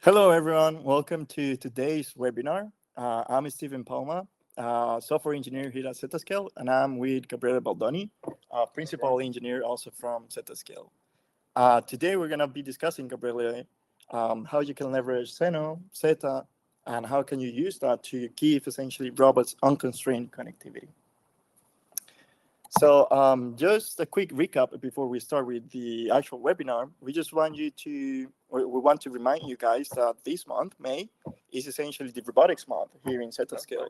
Hello, everyone. Welcome to today's webinar. I'm Stephen Palma, software engineer here at ZettaScale, and I'm with Gabriele Baldoni, principal engineer also from ZettaScale. Today, we're going to be discussing, Gabriele, how you can leverage Zenoh, Zetta, and how can you use that to give essentially robots unconstrained connectivity. So just a quick recap before we start with the actual webinar. We want to remind you guys that this month, May, is essentially the robotics month here in ZettaScale.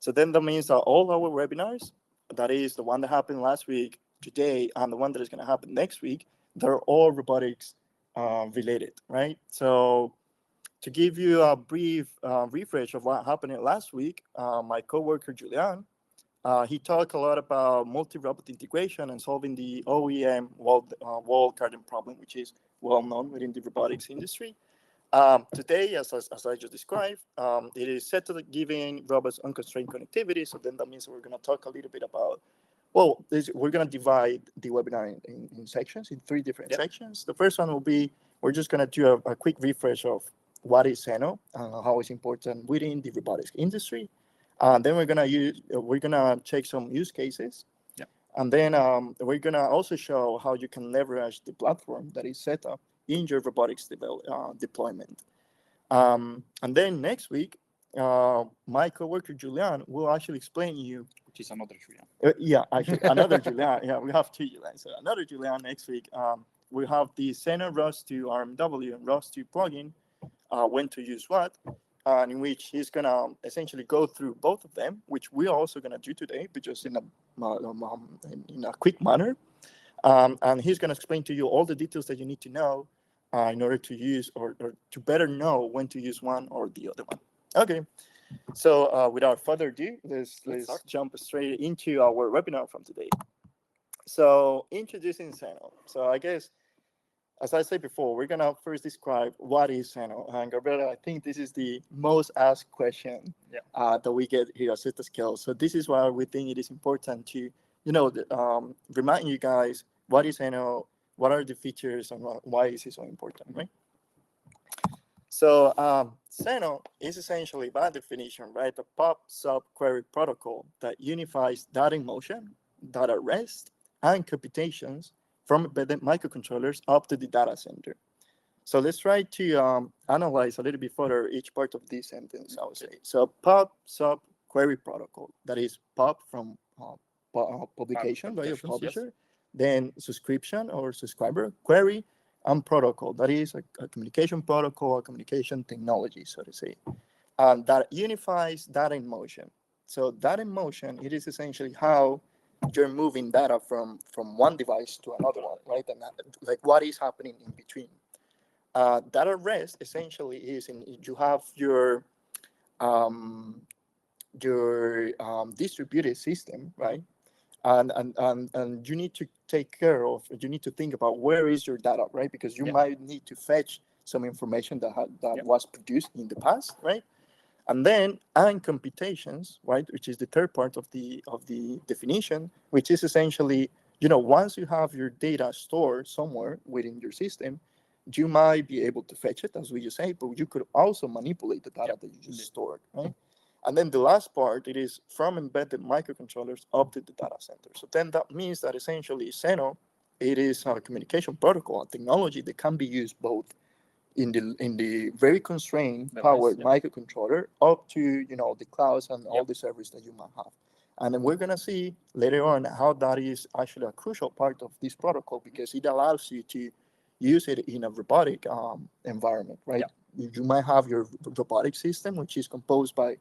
So then that means that all our webinars, that is the one that happened last week, today, and the one that is going to happen next week, they're all robotics related, right? So to give you a brief refresh of what happened last week, my coworker, Julian, he talked a lot about multi-robot integration and solving the OEM walled garden problem, which is well known within the robotics industry. Today, as I just described, it is set to giving robots unconstrained connectivity. So then that means we're going to talk a little bit about, we're going to divide the webinar in sections, in three different sections. The first one will be, we're just going to do a quick refresh of what is Zenoh and how it's important within the robotics industry. Then we're gonna check some use cases, and then we're gonna also show how you can leverage the platform that is Zetta in your robotics deployment. And then next week, my coworker Julian will actually explain you, which is another Julian. Actually another Julian. Yeah, we have two Julians. So another Julian next week. We have the Zenoh ROS to RMW and ROS to plugin. When to use what. In which he's gonna essentially go through both of them, which we're also gonna do today, but just in a quick manner. And he's gonna explain to you all the details that you need to know in order to use or to better know when to use one or the other one. Okay. So without further ado, let's jump straight into our webinar from today. So introducing Zenoh. So I guess, as I said before, we're going to first describe what is Zenoh. And Gabriela, I think this is the most asked question that we get here at ZettaScale. So this is why we think it is important to, remind you guys what is Zenoh, what are the features, and why is it so important, right? So Zenoh is essentially, by definition, right, a pop-sub query protocol that unifies data in motion, data at rest, and computations from embedded microcontrollers up to the data center. So let's try to analyze a little bit further each part of this sentence, I would say. So pub sub query protocol, that is pub from publication by your publisher, then subscription or subscriber, query, and protocol, that is a communication protocol, a communication technology, so to say. And that unifies data in motion. So data in motion, it is essentially how you're moving data from one device to another one, right? And like what is happening in between. Data rest essentially is you have your distributed system, right? And you need to take care of, you need to think about where is your data, right? Because you might need to fetch some information that was produced in the past, right? And then computations, right, which is the third part of the definition, which is essentially, once you have your data stored somewhere within your system, you might be able to fetch it, as we just say, but you could also manipulate the data that you just stored, right? And then the last part, it is from embedded microcontrollers up to the data center. So then that means that essentially Zenoh, it is a communication protocol, a technology that can be used both in the very constrained powered microcontroller up to the clouds and all the servers that you might have. And then we're gonna see later on how that is actually a crucial part of this protocol, because it allows you to use it in a robotic environment, right? You might have your robotic system, which is composed by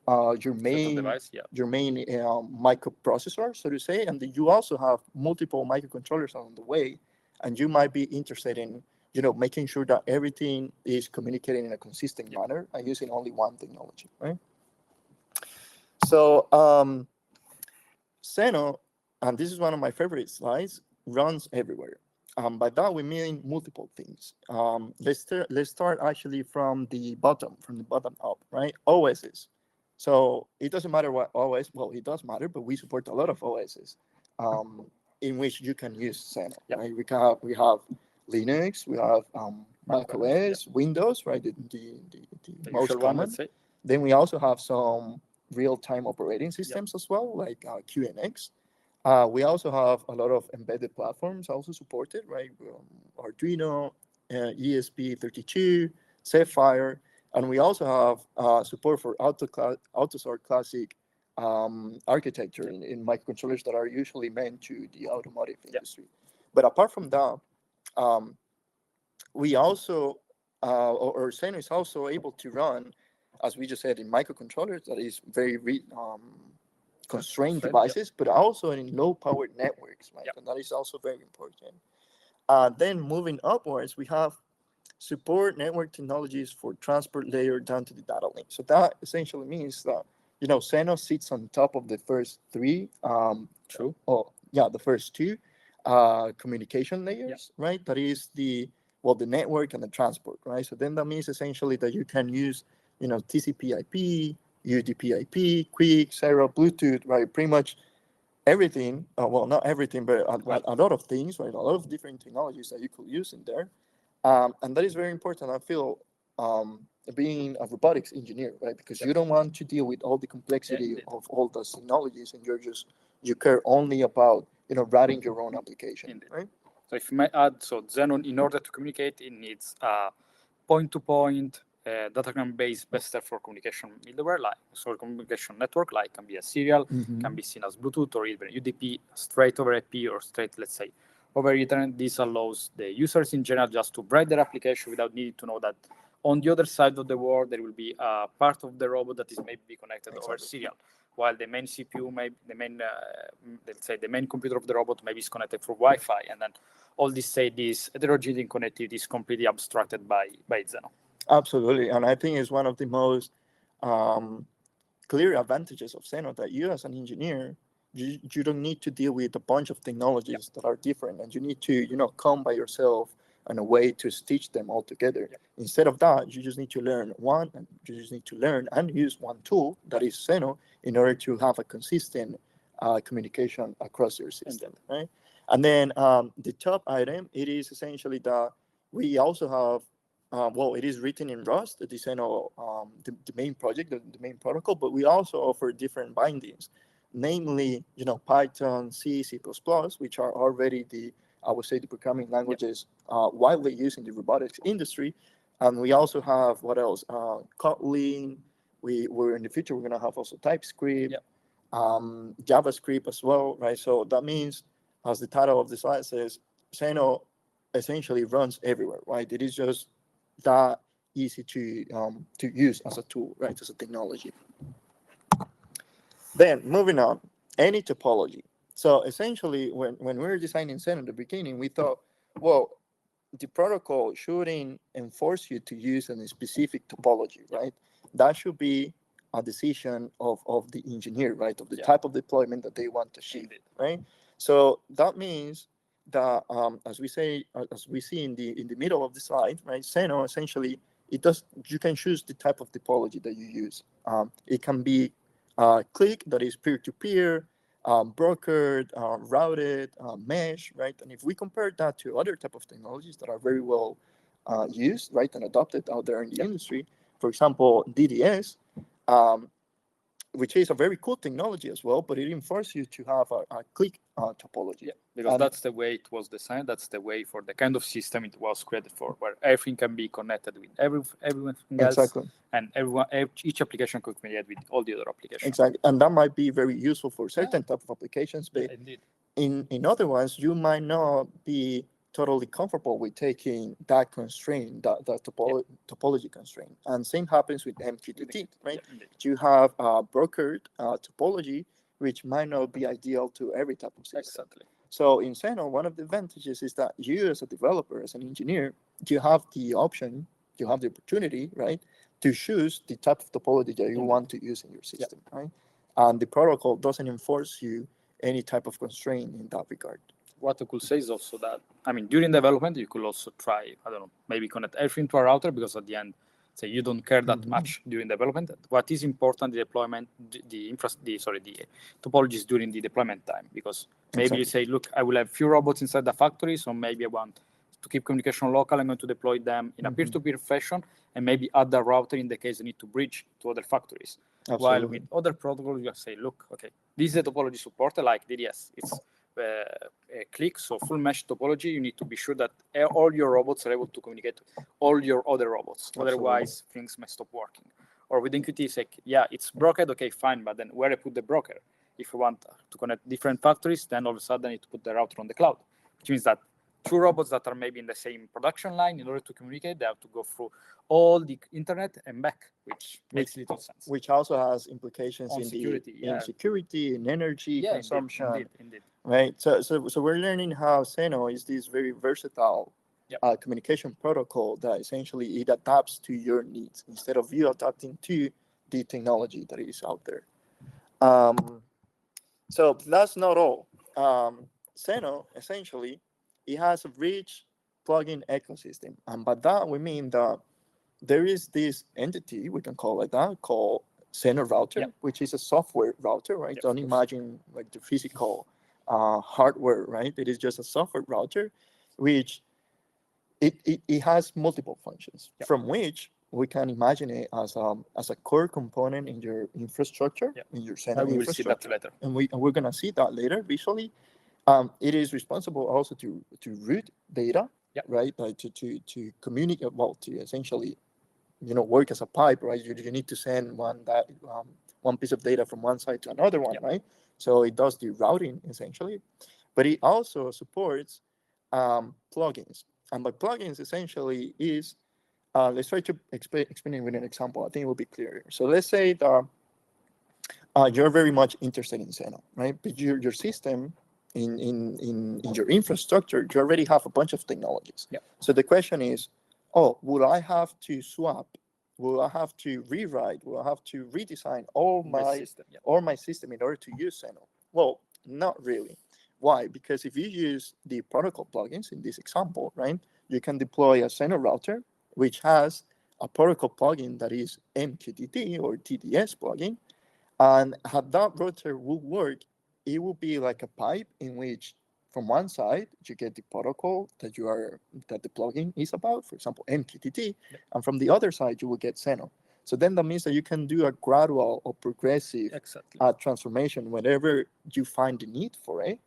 your main microprocessor, so to say, and then you also have multiple microcontrollers on the way, and you might be interested in making sure that everything is communicating in a consistent manner and using only one technology, right? So Zenoh, and this is one of my favorite slides, runs everywhere. By that we mean multiple things. Let's start actually from the bottom up, right? OSs. So it doesn't matter what OS, well, it does matter, but we support a lot of OSs in which you can use Zenoh, right? We have Linux, we have Mac OS, Windows, right? The most usual one, common. let's say. Then we also have some real-time operating systems as well, like QNX. We also have a lot of embedded platforms also supported, right? Arduino, ESP32, Sapphire, and we also have support for AutoSAR Classic architecture in microcontrollers that are usually meant to the automotive industry. But apart from that, we also, or Zenoh is also able to run, as we just said, in microcontrollers that is very constrained devices, but also in low-powered networks, right? And that is also very important. Then moving upwards, we have support network technologies for transport layer down to the data link. So that essentially means that, Zenoh sits on top of the first three. The first two communication layers, right? That is the network and the transport, right? So then that means essentially that you can use, TCP/IP, UDP/IP, QUIC, Serial, Bluetooth, right? Pretty much everything. Well, not everything, but a lot of things, right? A lot of different technologies that you could use in there, and that is very important. I feel being a robotics engineer, right? Because you don't want to deal with all the complexity of all those technologies, and you care only about writing your own application, right? So if you might add, Zenoh, in order to communicate, it needs point-to-point datagram-based best for communication middleware, communication network, can be a serial, can be seen as Bluetooth or even UDP, straight over IP or straight, let's say, over Ethernet. This allows the users in general just to write their application without needing to know that on the other side of the world there will be a part of the robot that is maybe connected over serial, while the main CPU, the main computer of the robot maybe is connected through Wi-Fi, and then all this heterogeneous connectivity is completely abstracted by Zenoh. Absolutely, and I think it's one of the most clear advantages of Zenoh that you as an engineer, you don't need to deal with a bunch of technologies that are different, and you need to come by yourself and a way to stitch them all together. Instead of that, you just need to learn one, and you just need to learn and use one tool that is Zenoh in order to have a consistent communication across your system, right? And then the top item, it is essentially that we also have, it is written in Rust, the Zenoh, the main project, the main protocol, but we also offer different bindings, namely, Python, C, C++, which are already the programming languages widely used in the robotics industry. And we also have, what else? Kotlin. We're in the future, we're going to have also TypeScript, JavaScript as well, right? So that means, as the title of the slide says, Zenoh essentially runs everywhere, right? It is just that easy to use as a tool, right? As a technology. Then moving on, any topology. So essentially, when we were designing Zenoh in the beginning, we thought, well, the protocol shouldn't enforce you to use a specific topology, right? That should be a decision of the engineer, right? Of the type of deployment that they want to achieve, right? So that means that, as we see in the middle of the slide, right? Zenoh essentially, you can choose the type of topology that you use. It can be click, that is peer-to-peer, brokered, routed, mesh, right? And if we compare that to other type of technologies that are very well used, right, and adopted out there in the industry, for example, DDS, which is a very cool technology as well, but it enforces you to have a click topology. Because that's the way it was designed. That's the way for the kind of system it was created for, where everything can be connected with everyone else. Exactly. And each application could communicate with all the other applications. Exactly. And that might be very useful for certain type of applications, but in other ones, you might not be totally comfortable with taking that constraint, that topology constraint. And same happens with MQTT, right? You have a brokered topology, which might not be ideal to every type of system. Exactly. So in Zenoh, one of the advantages is that you as a developer, as an engineer, you have the option, you have the opportunity, right, to choose the type of topology that you want to use in your system, right? And the protocol doesn't enforce you any type of constraint in that regard. What I could say is also that, during development, you could also try, maybe connect everything to a router, because at the end, say you don't care that much during development. What is important, the deployment, the topologies during the deployment time, because maybe you say, look, I will have few robots inside the factory, so maybe I want to keep communication local, I'm going to deploy them in a peer-to-peer fashion and maybe add the router in the case I need to bridge to other factories. While with other protocols, you say, look, okay, this is the topology supported, like DDS. It's a click, so full mesh topology. You need to be sure that all your robots are able to communicate with all your other robots. Otherwise, things may stop working. Or with NQT, it's like, yeah, it's brokered, okay, fine, but then where I put the broker? If you want to connect different factories, then all of a sudden I need to put the router on the cloud, which means that two robots that are maybe in the same production line, in order to communicate, they have to go through all the internet and back, which makes little sense. Which also has implications in security, in security, in energy consumption. Indeed. Right. So we're learning how Zenoh is this very versatile communication protocol that essentially it adapts to your needs instead of you adapting to the technology that is out there. So that's not all. Zenoh essentially it has a rich plugin ecosystem, and by that we mean that there is this entity, we can call it that, called Zenoh router, which is a software router, right? Don't imagine like the physical hardware, right? It is just a software router, which it has multiple functions, from which we can imagine it as a core component in your infrastructure, in your Zenoh we will infrastructure. see that later. And we're gonna see that later visually. It is responsible also to route data, right? Like to communicate, well, to essentially, work as a pipe, right? You need to send one piece of data from one side to another one, right? So it does the routing essentially, but it also supports plugins. And by plugins essentially is, let's try to explain it with an example. I think it will be clearer. So let's say that you're very much interested in Zenoh, right? But your system in your infrastructure, you already have a bunch of technologies. So the question is, will I have to swap? Will I have to rewrite? Will I have to redesign all my system in order to use Zenoh? Well, not really. Why? Because if you use the protocol plugins in this example, right, you can deploy a Zenoh router, which has a protocol plugin that is MQTT or TDS plugin. And how that router will work, it will be like a pipe in which from one side you get the protocol that the plugin is about, for example, MQTT, and from the other side you will get Zenoh. So then that means that you can do a gradual or progressive transformation whenever you find the need for it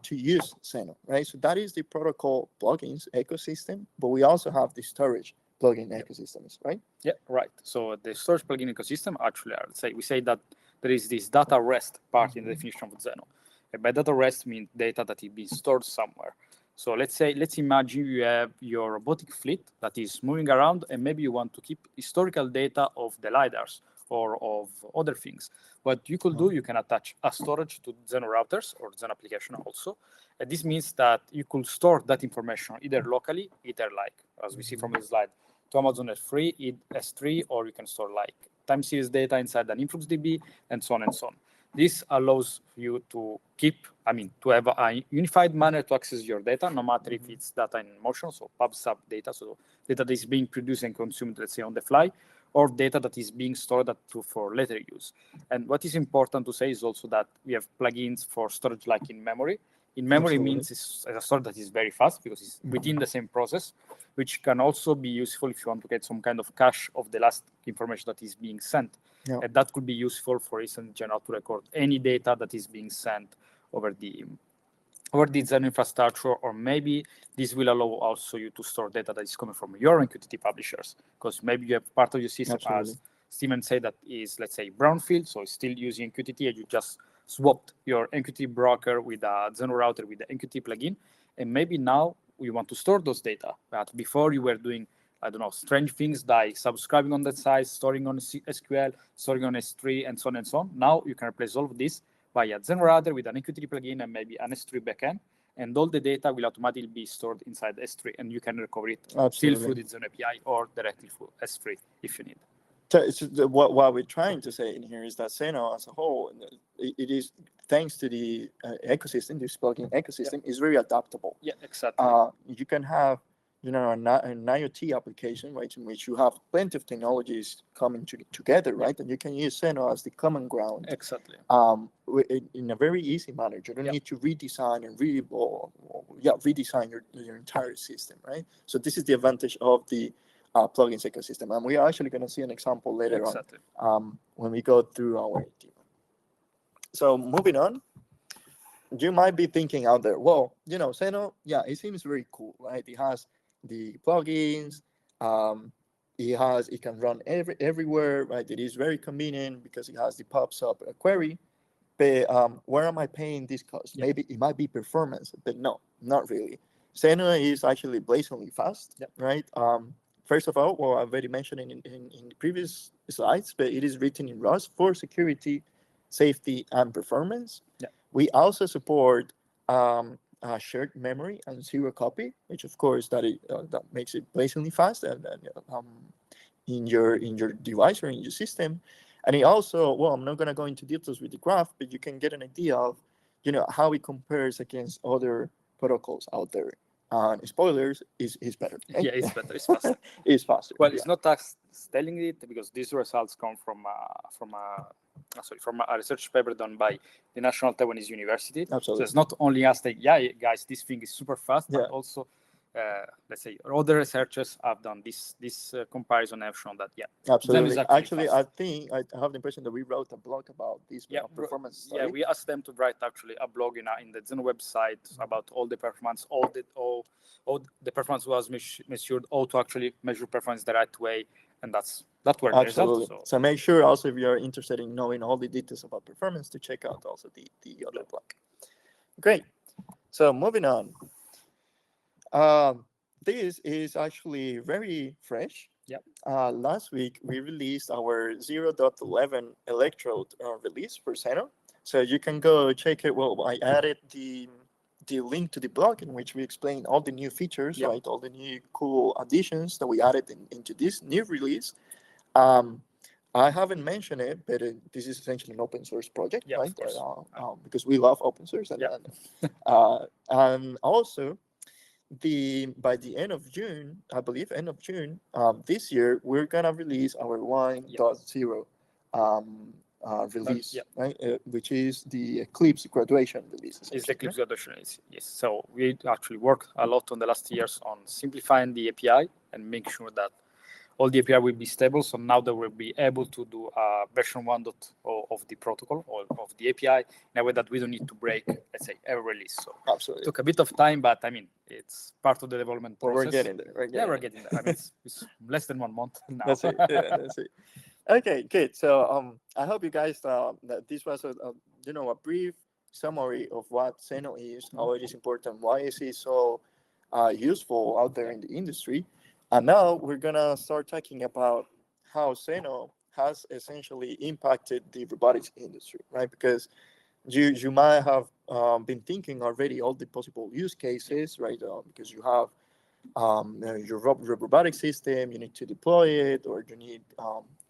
to use Zenoh, right? So that is the protocol plugins ecosystem, but we also have the storage plugin ecosystems, right? Yeah, right. So the storage plugin ecosystem actually, we say that there is this data rest part in the definition of Zenoh. And by data rest means data that is being stored somewhere. So let's imagine you have your robotic fleet that is moving around, and maybe you want to keep historical data of the LiDARs or of other things. What you could do, you can attach a storage to Zenoh routers or Zenoh application also. And this means that you could store that information either locally, either like, as we see from the slide, to Amazon S3, or you can store like time series data inside an InfluxDB, and so on and so on. This allows you to to have a unified manner to access your data, no matter if it's data in motion, so pub/sub data, so data that is being produced and consumed, let's say, on the fly, or data that is being stored for later use. And what is important to say is also that we have plugins for storage like in memory. In memory means it's a storage that is very fast because it's within the same process, which can also be useful if you want to get some kind of cache of the last information that is being sent. And that could be useful, for instance, to record any data that is being sent over the Zenoh infrastructure, or maybe this will allow also you to store data that is coming from your MQTT publishers, because maybe you have part of your system, as Steven said, that is, let's say, brownfield, so it's still using MQTT, and you just swapped your MQTT broker with a Zenoh router with the MQTT plugin, and maybe now you want to store those data. But before you were doing, I don't know, strange things like subscribing on that site, storing on SQL, storing on S3, and so on and so on. Now you can replace all of this by a Zenoh router with an MQTT plugin and maybe an S3 backend, and all the data will automatically be stored inside S3, and you can recover it still through the Zenoh API or directly through S3 if you need. So what we're trying to say in here is that Zenoh as a whole, it is, thanks to the ecosystem, this plugin ecosystem, is very adaptable. Yeah, exactly. You can have an IoT application, right, in which you have plenty of technologies coming together, right, and you can use Zenoh as the common ground. Exactly. In a very easy manner. You don't need to redesign and redesign your entire system, right? So this is the advantage of the plugins ecosystem, and we are actually going to see an example later on when we go through our team. So moving on, you might be thinking out there, well, Zenoh, it seems very cool, right? It has the plugins, it can run everywhere, right? It is very convenient because it has the pops up query. But where am I paying this cost? Maybe it might be performance, but no, not really. Zenoh is actually blazingly fast, right? First of all, well, I've already mentioned in the previous slides, but it is written in ROS for security, safety, and performance. We also support shared memory and zero copy, which of course that makes it blazingly fast and in your device or in your system. And it also, well, I'm not going to go into details with the graph, but you can get an idea of, how it compares against other protocols out there. Spoilers, is better. Right? Yeah, it's better. It's faster. It's faster. Well, it's not us telling it because these results come from a research paper done by the National Taiwanese University. Absolutely. So it's not only us saying, yeah, guys, this thing is super fast, but also, let's say, other researchers have done this comparison and have shown that, absolutely. Actually, fast. I think I have the impression that we wrote a blog about this performance study. Yeah, we asked them to write actually a blog in the Zenoh website about all the performance, all the performance was measured, how to actually measure performance the right way, and that were the results. So make sure also if you're interested in knowing all the details about performance to check out also the other blog. Great. So moving on. This is actually very fresh. Last week we released our 0.11 electrode release for Zenoh. So you can go check it. Well, I added the link to the blog in which we explain all the new features, right? All the new cool additions that we added into this new release. I haven't mentioned it, but this is essentially an open source project, right? Because we love open source, and also by the end of June, I believe, this year, we're gonna release our 1.0 release, right? Which is the Eclipse graduation release. It's the Eclipse graduation release, yes. So we actually worked a lot on the last years on simplifying the API and make sure that all the API will be stable. So now that we'll be able to do version 1.0 of the protocol or of the API in a way that we don't need to break, let's say, every release. So absolutely, it took a bit of time, but I mean, it's part of the development process. We're getting there. We're getting there. I mean, it's less than 1 month now. That's it. That's it. Okay, good. So I hope you guys that this was a brief summary of what Zenoh is, how it is important, why is it so useful out there in the industry. And now we're going to start talking about how Zenoh has essentially impacted the robotics industry, right? Because you might have been thinking already all the possible use cases, right? Because you have your robotic system, you need to deploy it, or you need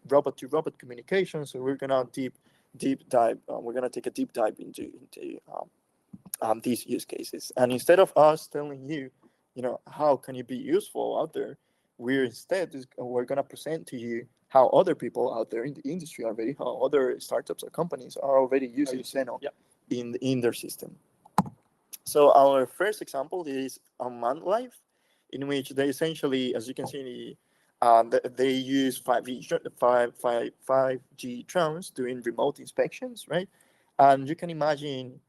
robot-to-robot communication. So we're going to deep dive. We're going to take a deep dive into these use cases. And instead of us telling you, how can it be useful out there, we're going to present to you how other people out there in the industry already, how other startups or companies are already using Zenoh in their system. So our first example is ManLife, in which they essentially, as you can see, they use 5G drones doing remote inspections, right? And you can imagine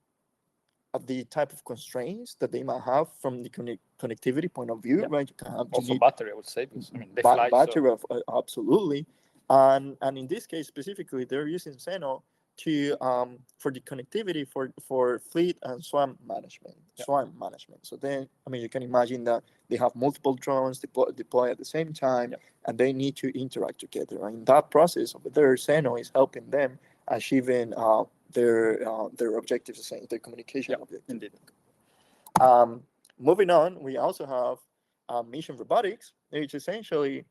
the type of constraints that they might have from the connectivity point of view, right? Also battery, I would say, because I mean, they fly. Battery, absolutely. And in this case specifically, they're using Zenoh for the connectivity for fleet and swarm management. So then, I mean, you can imagine that they have multiple drones deploy at the same time, and they need to interact together. And in that process, over there, Zenoh is helping them achieving their objectives, their communication objectives. Indeed. Moving on, we also have mission robotics, which essentially,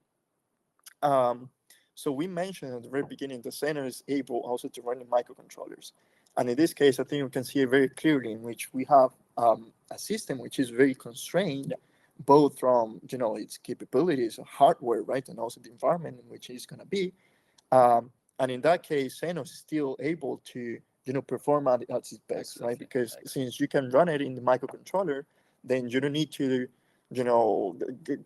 so we mentioned at the very beginning the Zenoh is able also to run in microcontrollers. And in this case, I think we can see it very clearly in which we have a system which is very constrained both from its capabilities, hardware, right, and also the environment in which it's going to be. And in that case, Zenoh is still able to perform at its best, right? Because since you can run it in the microcontroller, then you don't need to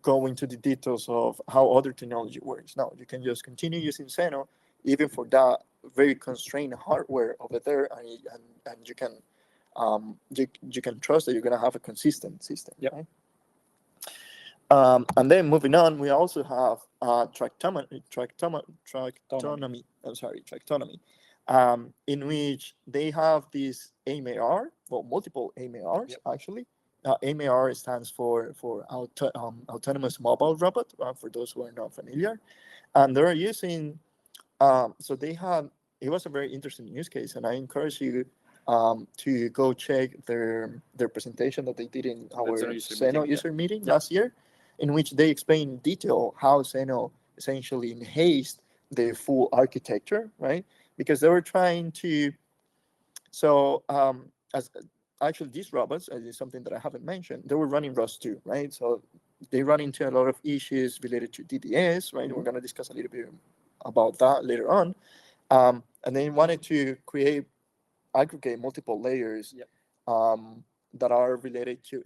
go into the details of how other technology works. No, you can just continue using Zenoh even for that very constrained hardware over there, and you can you can trust that you're going to have a consistent system. Yep. Right? And then moving on, we also have tractonomy. I'm sorry, tractonomy, in which they have this AMAR, well, multiple AMARs. Yep. Actually. AMAR stands for autonomous mobile robot, for those who are not familiar, and they're using. So they had. It was a very interesting use case, and I encourage you to go check their presentation that they did in our Zenoh user meeting last year, in which they explain in detail how Zenoh essentially enhanced the full architecture, right? Because they were trying to. So as actually, these robots, is something that I haven't mentioned, they were running ROS2, right? So they run into a lot of issues related to DDS, right? Mm-hmm. We're going to discuss a little bit about that later on. And they wanted to aggregate multiple layers that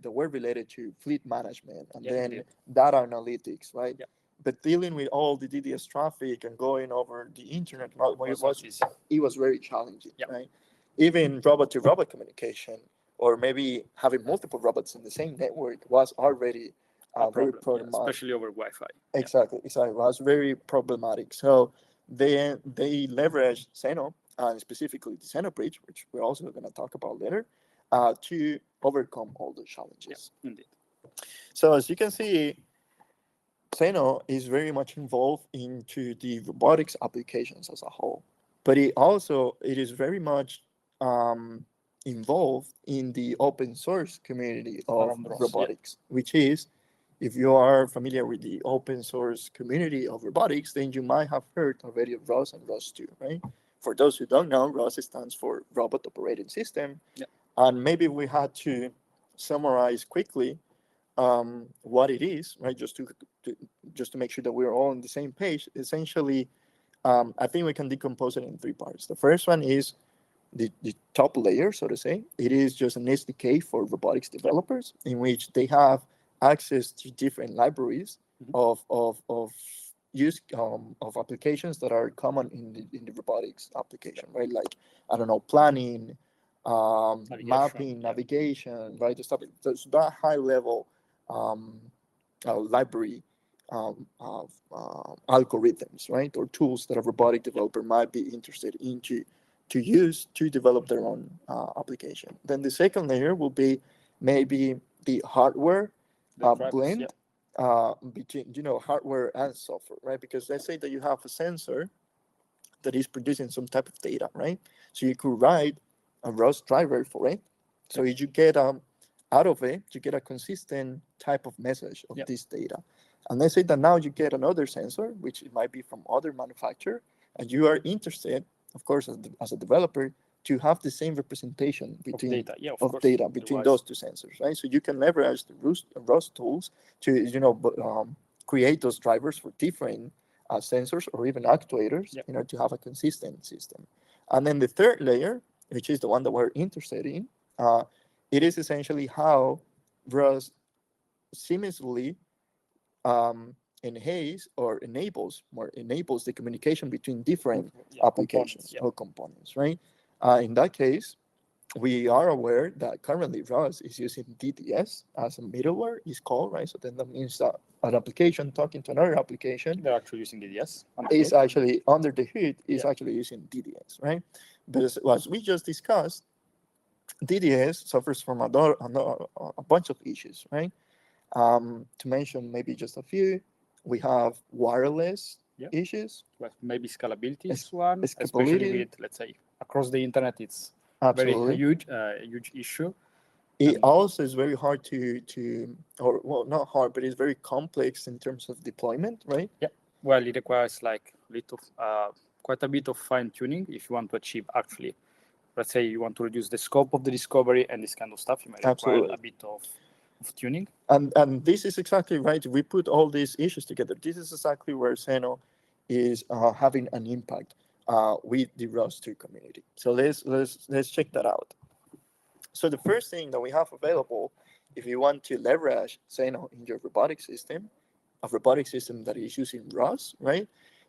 were related to fleet management and then data analytics, right? Yep. But dealing with all the DDS traffic and going over the internet, it was very challenging, right? Even robot-to-robot communication, or maybe having multiple robots in the same network, was already very problematic, especially over Wi-Fi. Exactly. It was very problematic. So they leveraged Zenoh, and specifically the Zenoh bridge, which we're also going to talk about later, to overcome all the challenges. Yeah, indeed. So as you can see, Zenoh is very much involved into the robotics applications as a whole, but it is very much involved in the open source community of robotics, which is, if you are familiar with the open source community of robotics, then you might have heard already of ROS and ROS2, right? For those who don't know, ROS stands for Robot Operating System. Yep. And maybe we had to summarize quickly what it is, right? Just to make sure that we're all on the same page. Essentially, I think we can decompose it in three parts. The first one is the top layer, so to say. It is just an SDK for robotics developers, in which they have access to different libraries of use of applications that are common in the robotics application, right? Like, I don't know, planning, mapping, navigation, right? So that high level library of algorithms, right, or tools that a robotic developer might be interested in to use to develop their own application. Then the second layer will be maybe the hardware blend between hardware and software, right? Because let's say that you have a sensor that is producing some type of data, right? So you could write a ROS driver for it. So you get out of it, you get a consistent type of message of this data. And let's say that now you get another sensor, which it might be from other manufacturer, and you are interested, of course, as a developer, to have the same representation between data between those two sensors, right? So you can leverage the ROS tools to create those drivers for different sensors or even actuators, in order to have a consistent system. And then the third layer, which is the one that we're interested in, it is essentially how ROS seamlessly enables the communication between different applications or components, right? In that case, we are aware that currently ROS is using DDS as a middleware, is called, right? So then that means that an application talking to another application, they're actually using DDS. Is actually under the hood, is actually using DDS, right? But as we just discussed, DDS suffers from a bunch of issues, right? To mention maybe just a few, we have wireless issues. Well, maybe scalability is one, especially with, let's say, across the internet, it's very huge issue. It also is very hard or not hard, but it's very complex in terms of deployment, right? Yeah. Well, it requires quite a bit of fine tuning if you want to achieve actually. Let's say you want to reduce the scope of the discovery and this kind of stuff. You might require a bit of of tuning. And this is exactly right. We put all these issues together. This is exactly where Zenoh is having an impact with the ROS2 community. So let's check that out. So the first thing that we have available, if you want to leverage Zenoh in your robotic system, a robotic system that is using ROS, right?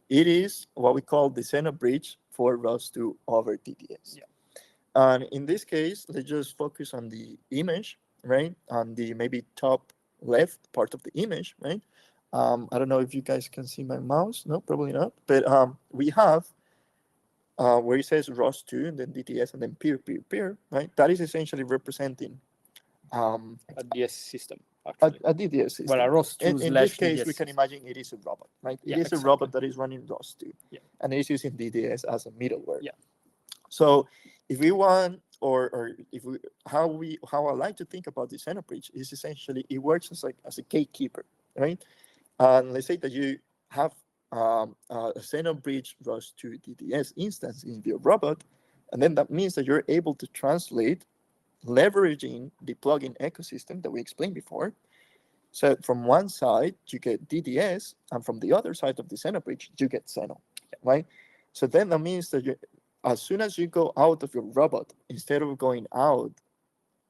It is what we call the Zenoh bridge for ROS2 over DDS. Yeah. And in this case, let's just focus on the image, right? On the maybe top left part of the image, right? I don't know if you guys can see my mouse. No, probably not. But we have where it says ROS2 and then DTS and then peer, right? That is essentially representing A DS system, actually. a DDS system. Well, a ROS2 in this case, DDS we can imagine it is a robot, right? Yeah, It is exactly. a robot that is running ROS2, Yeah. and it is using DDS as a middleware. Yeah. So if we want, or if we, how I like to think about the Zenoh bridge is essentially it works as a gatekeeper, right? And let's say that you have a Zenoh bridge ROS2 DDS instance in your robot, and then that means that you're able to translate, leveraging the plugin ecosystem that we explained before. So from one side, you get DDS, and from the other side of the Zenoh bridge, you get Zenoh, right? So then that means that as soon as you go out of your robot, instead of going out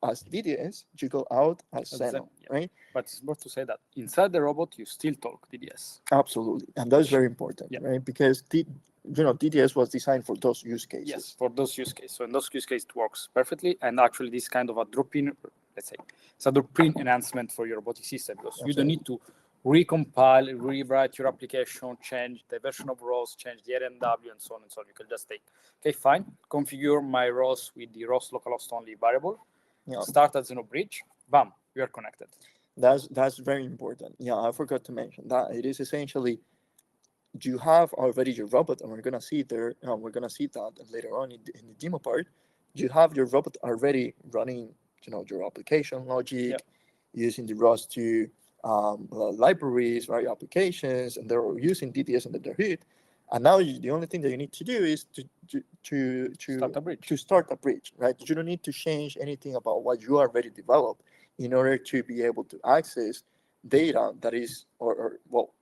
as DDS, you go out as Zenoh, yeah. right? But it's worth to say that inside the robot, you still talk DDS. Absolutely, and that's very important, Yeah. right? Because DDS was designed for those use cases. Yes, for those use cases. So in those use cases, it works perfectly. And actually, this kind of a drop-in, let's say, it's a drop-in enhancement for your robotic system because you don't need to recompile, rewrite your application, change the version of ROS, change the RMW, and so on and so on. You can just take, okay, fine, configure my ROS with the ROS localhost only variable, start as Zenoh bridge, bam, you are connected. That's very important. Yeah, I forgot to mention that. It is essentially, you have already your robot, and we're gonna see there. We're gonna see that later on in the demo part. You have your robot already running, your application logic, using the ROS2 libraries, right? Applications, and they're using DDS under their hood. And now the only thing that you need to do is to start a bridge, right? You don't need to change anything about what you already developed in order to be able to access data that is, or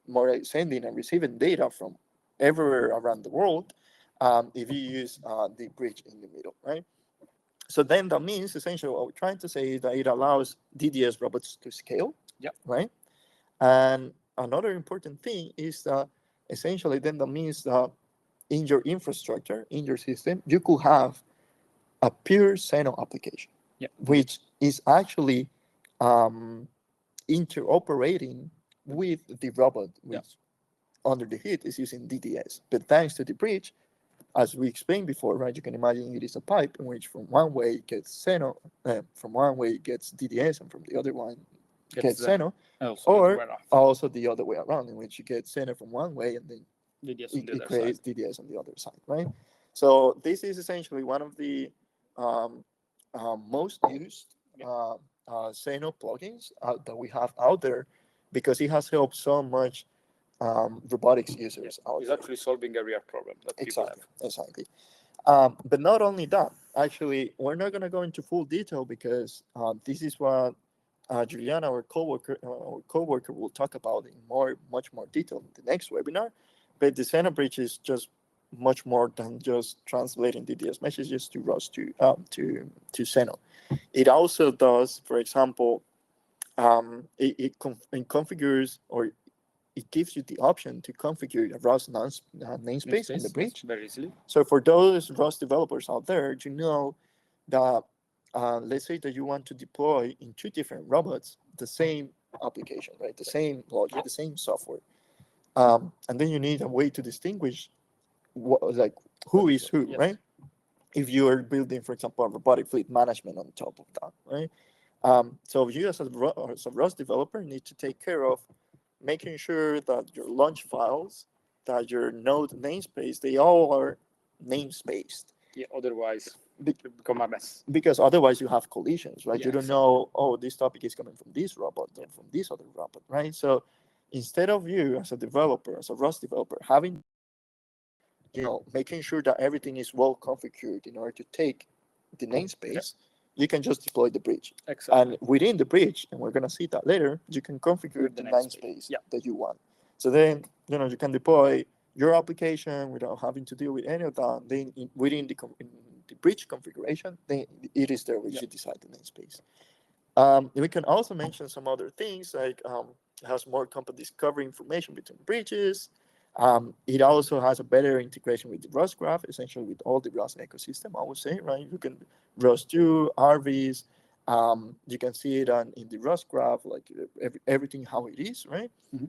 more like sending and receiving data from everywhere around the world, if you use the bridge in the middle, right? So then that means essentially what we're trying to say is that it allows DDS robots to scale, right? And another important thing is that essentially then that means that in your infrastructure, in your system, you could have a pure Zenoh application, which is actually interoperating with the robot, which under the hood is using DDS. But thanks to the bridge, as we explained before, right, you can imagine it is a pipe in which from one way it gets Zenoh, from one way it gets DDS, and from the other one gets Zenoh, or also the other way around, in which you get Zenoh from one way and then it creates DDS on the other side, right? So this is essentially one of the most used Zenoh plugins that we have out there, because it has helped so much robotics users out It's there. actually solving a real problem that people have. Exactly. But not only that, actually, we're not going to go into full detail because this is what Juliana, our coworker, will talk about in much more detail in the next webinar. But the Zenoh bridge is just much more than just translating DDS messages to ROS to Zenoh. It also does, for example, it configures, or it gives you the option to configure a ROS namespace in the bridge very easily. So for those ROS developers out there, that let's say that you want to deploy in two different robots the same application, right? The same logic, the same software, and then you need a way to distinguish who is who, right? If you are building, for example, a robotic fleet management on top of that, right? So you as a ROS developer need to take care of making sure that your launch files, that your node namespace, they all are namespaced. Yeah, otherwise it become a mess. Because otherwise you have collisions, right? Yeah, you don't know, this topic is coming from this robot or from this other robot, right? So instead of you as a developer, as a ROS developer, having, making sure that everything is well configured in order to take the namespace, you can just deploy the bridge. Exactly. And within the bridge, and we're going to see that later, you can configure the namespace that you want. So then, you can deploy your application without having to deal with any of that. Then within the bridge configuration, then it is there where you decide the namespace. We can also mention some other things like it has more company discovery information between bridges. It also has a better integration with the ROS graph, essentially with all the ROS ecosystem, I would say, right? You can ROS2, RVs, you can see it in the ROS graph, like everything how it is, right? Mm-hmm.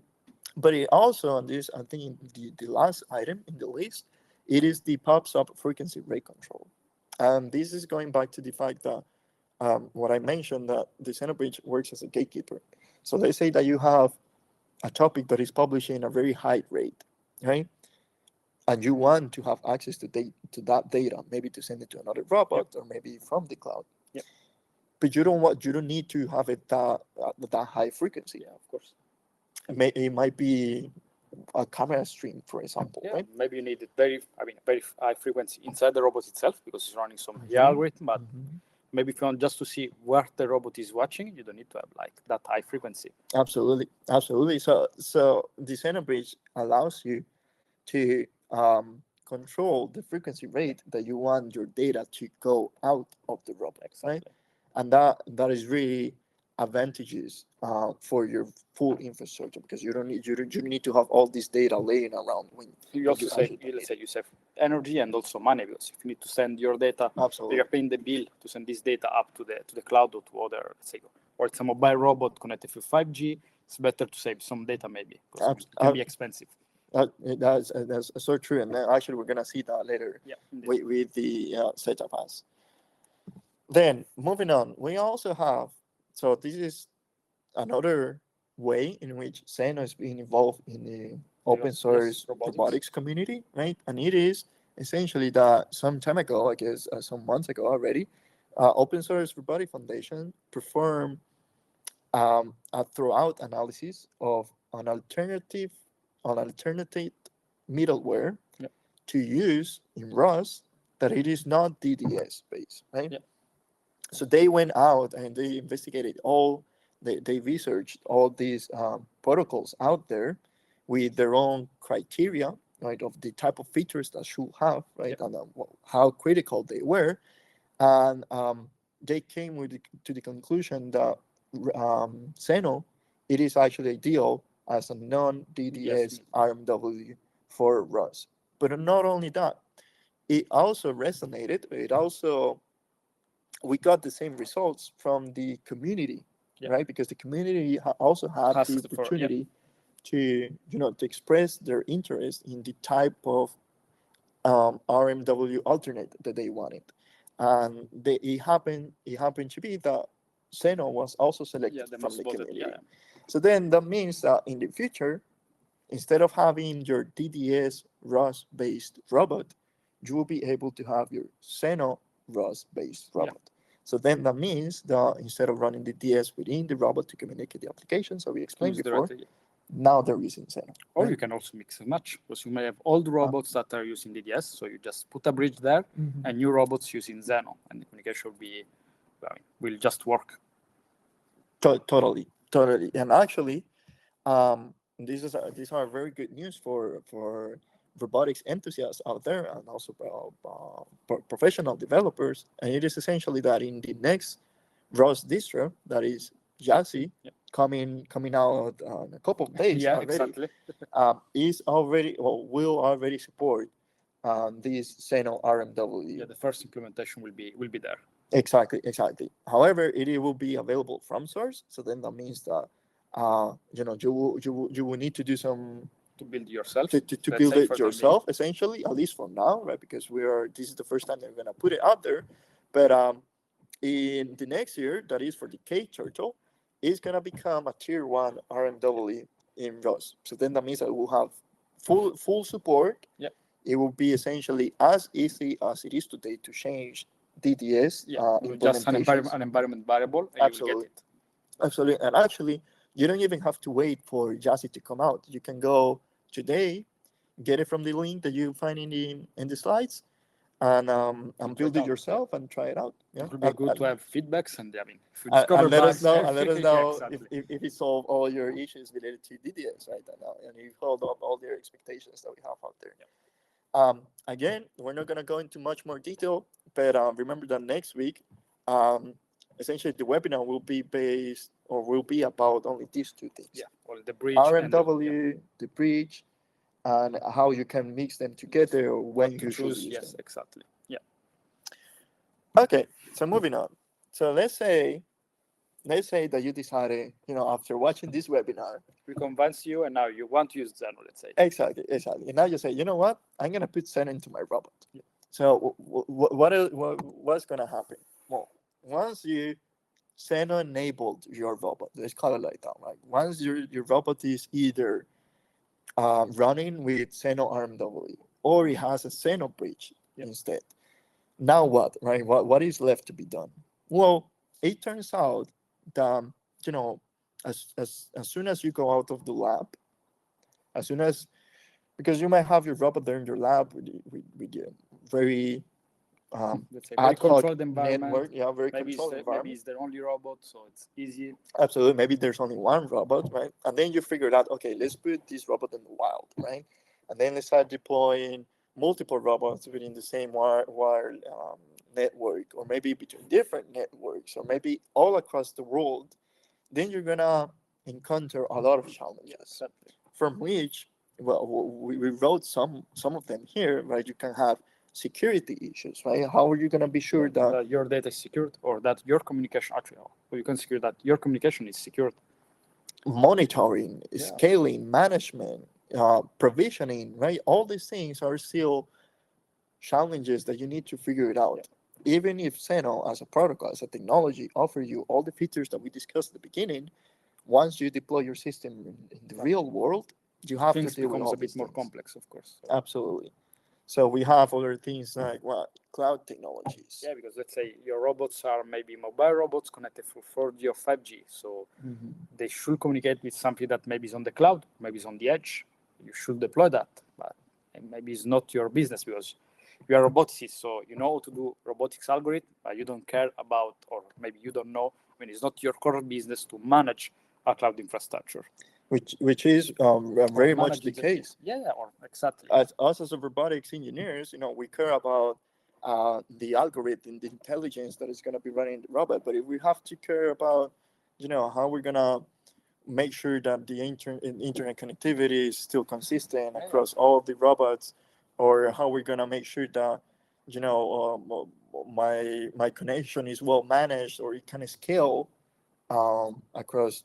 But it also, on this, I think the last item in the list, it is the pops up frequency rate control. And this is going back to the fact that what I mentioned, that the Zenoh bridge works as a gatekeeper. So they say that you have a topic that is publishing a very high rate, right? And you want to have access to that data, maybe to send it to another robot or maybe from the cloud. Yep. But you don't need to have it that high frequency. Yeah, of course. It might be a camera stream, for example, right? Maybe you need it very high frequency inside the robot itself because it's running some algorithm, but maybe if you want just to see where the robot is watching, you don't need to have like that high frequency. Absolutely. So the Zenoh bridge allows you to control the frequency rate that you want your data to go out of the robot, right? And that is really advantageous for your full infrastructure, because you don't need to have all this data laying around when you also you save energy and also money, because if you need to send your data, you're paying the bill to send this data up to the cloud or to other, let's say, or it's a mobile robot connected with 5G. It's better to save some data maybe because it can be expensive. That's so true, and then actually we're gonna see that later with the Zetta Pass. Then moving on, we also have, so this is another way in which Zenoh is being involved in the open source robotics community, right? And it is essentially that some time ago, I guess some months ago already, Open Source Robotic Foundation performed a throughout analysis of an alternative middleware to use in ROS that it is not DDS based, right? Yeah. So they went out and they investigated they researched all these protocols out there with their own criteria, right, of the type of features that should have, right, and how critical they were. And they came to the conclusion that Zenoh, it is actually ideal as a non-DDS RMW for ROS. But not only that, it also resonated. We got the same results from the community, right? Because the community also had the opportunity to express their interest in the type of RMW alternate that they wanted, and it happened to be that Zenoh was also selected from the community. So then that means that in the future, instead of having your DDS ROS based robot, you will be able to have your Zenoh ROS based robot. So then that means that instead of running the DS within the robot to communicate the application, so we explained before, now they're using Zenoh. Or you can also mix and match, because you may have old robots that are using DDS, so you just put a bridge there, and new robots using Zenoh, and the communication will just work. Totally. And actually, these are very good news for robotics enthusiasts out there, and also professional developers. And it is essentially that in the next ROS distro, that is Jassy, coming out in a couple of days already, will already support this Zenoh RMW. Yeah, the first implementation will be there. Exactly. However, it will be available from source. So then that means that you will need to do some to build yourself to build it yourself, essentially, at least for now, right? Because this is the first time that we're gonna put it out there. But in the next year, that is for the K Turtle, is gonna become a tier 1 RMW in ROS. So then that means that we'll have full support. Yeah. It will be essentially as easy as it is today to change DDS. Just an environment variable. And absolutely. You will get it. Absolutely. And actually, you don't even have to wait for Jassy to come out. You can go today, get it from the link that you find in the slides, and build it yourself and try it out. Yeah, it would be good to have feedbacks, and I mean, if you and discover let us bugs, know and let us yeah, know exactly. if you solve all your issues related to DDS right now, and you hold up all their expectations that we have out there. Again, we're not going to go into much more detail, but remember that next week, essentially the webinar will be based or will be about only these two things. Yeah, well, the bridge RMW, the bridge, and how you can mix them together or when you should choose. use Yes, them. exactly. Yeah. Okay, so moving on. So let's say that you decided, after watching this webinar, We convince you, and now you want to use Zenoh, let's say. Exactly. And now you say, you know what? I'm gonna put Zenoh into my robot. So what's gonna happen? Well, once you Zenoh enabled your robot, let's call it like that, right? Once your robot is either running with Zenoh RMW or it has a Zenoh bridge instead. Now what, right? What is left to be done? Well, it turns out that as soon as you go out of the lab, as soon as because you might have your robot there in your lab with your very let's say ad very hoc controlled environment. network, very maybe controlled environment. Maybe it's their only robot, so it's easy. Absolutely, maybe there's only one robot, right? And then you figure out, okay, let's put this robot in the wild, right? And then let's start deploying multiple robots within the same wire network, or maybe between different networks, or maybe all across the world. Then you're gonna encounter a lot of challenges, from which, well, we wrote some of them here, right? You can have security issues, right? How are you gonna be sure that your data is secured, or that your communication actually, or you can secure that your communication is secured? monitoring, scaling, management, provisioning, right? All these things are still challenges that you need to figure it out. Even if Zenoh, as a protocol, as a technology, offer you all the features that we discussed at the beginning, once you deploy your system in the real world, you have Things to deal with becomes all a bit these more things. complex, of course. Absolutely. So we have other things like cloud technologies. Yeah, because let's say your robots are maybe mobile robots connected through 4G or 5G, so they should communicate with something that maybe is on the cloud, maybe is on the edge. You should deploy that, but maybe it's not your business because you are a roboticist, so you know how to do robotics algorithm, but you don't care about, or maybe you don't know, it's not your core business to manage a cloud infrastructure. Which is very much the case. Yeah, or exactly. As us as robotics engineers, we care about the algorithm, the intelligence that is going to be running the robot. But if we have to care about, how we're going to make sure that the internet connectivity is still consistent across all of the robots, or how we're going to make sure that, my connection is well managed, or it can scale across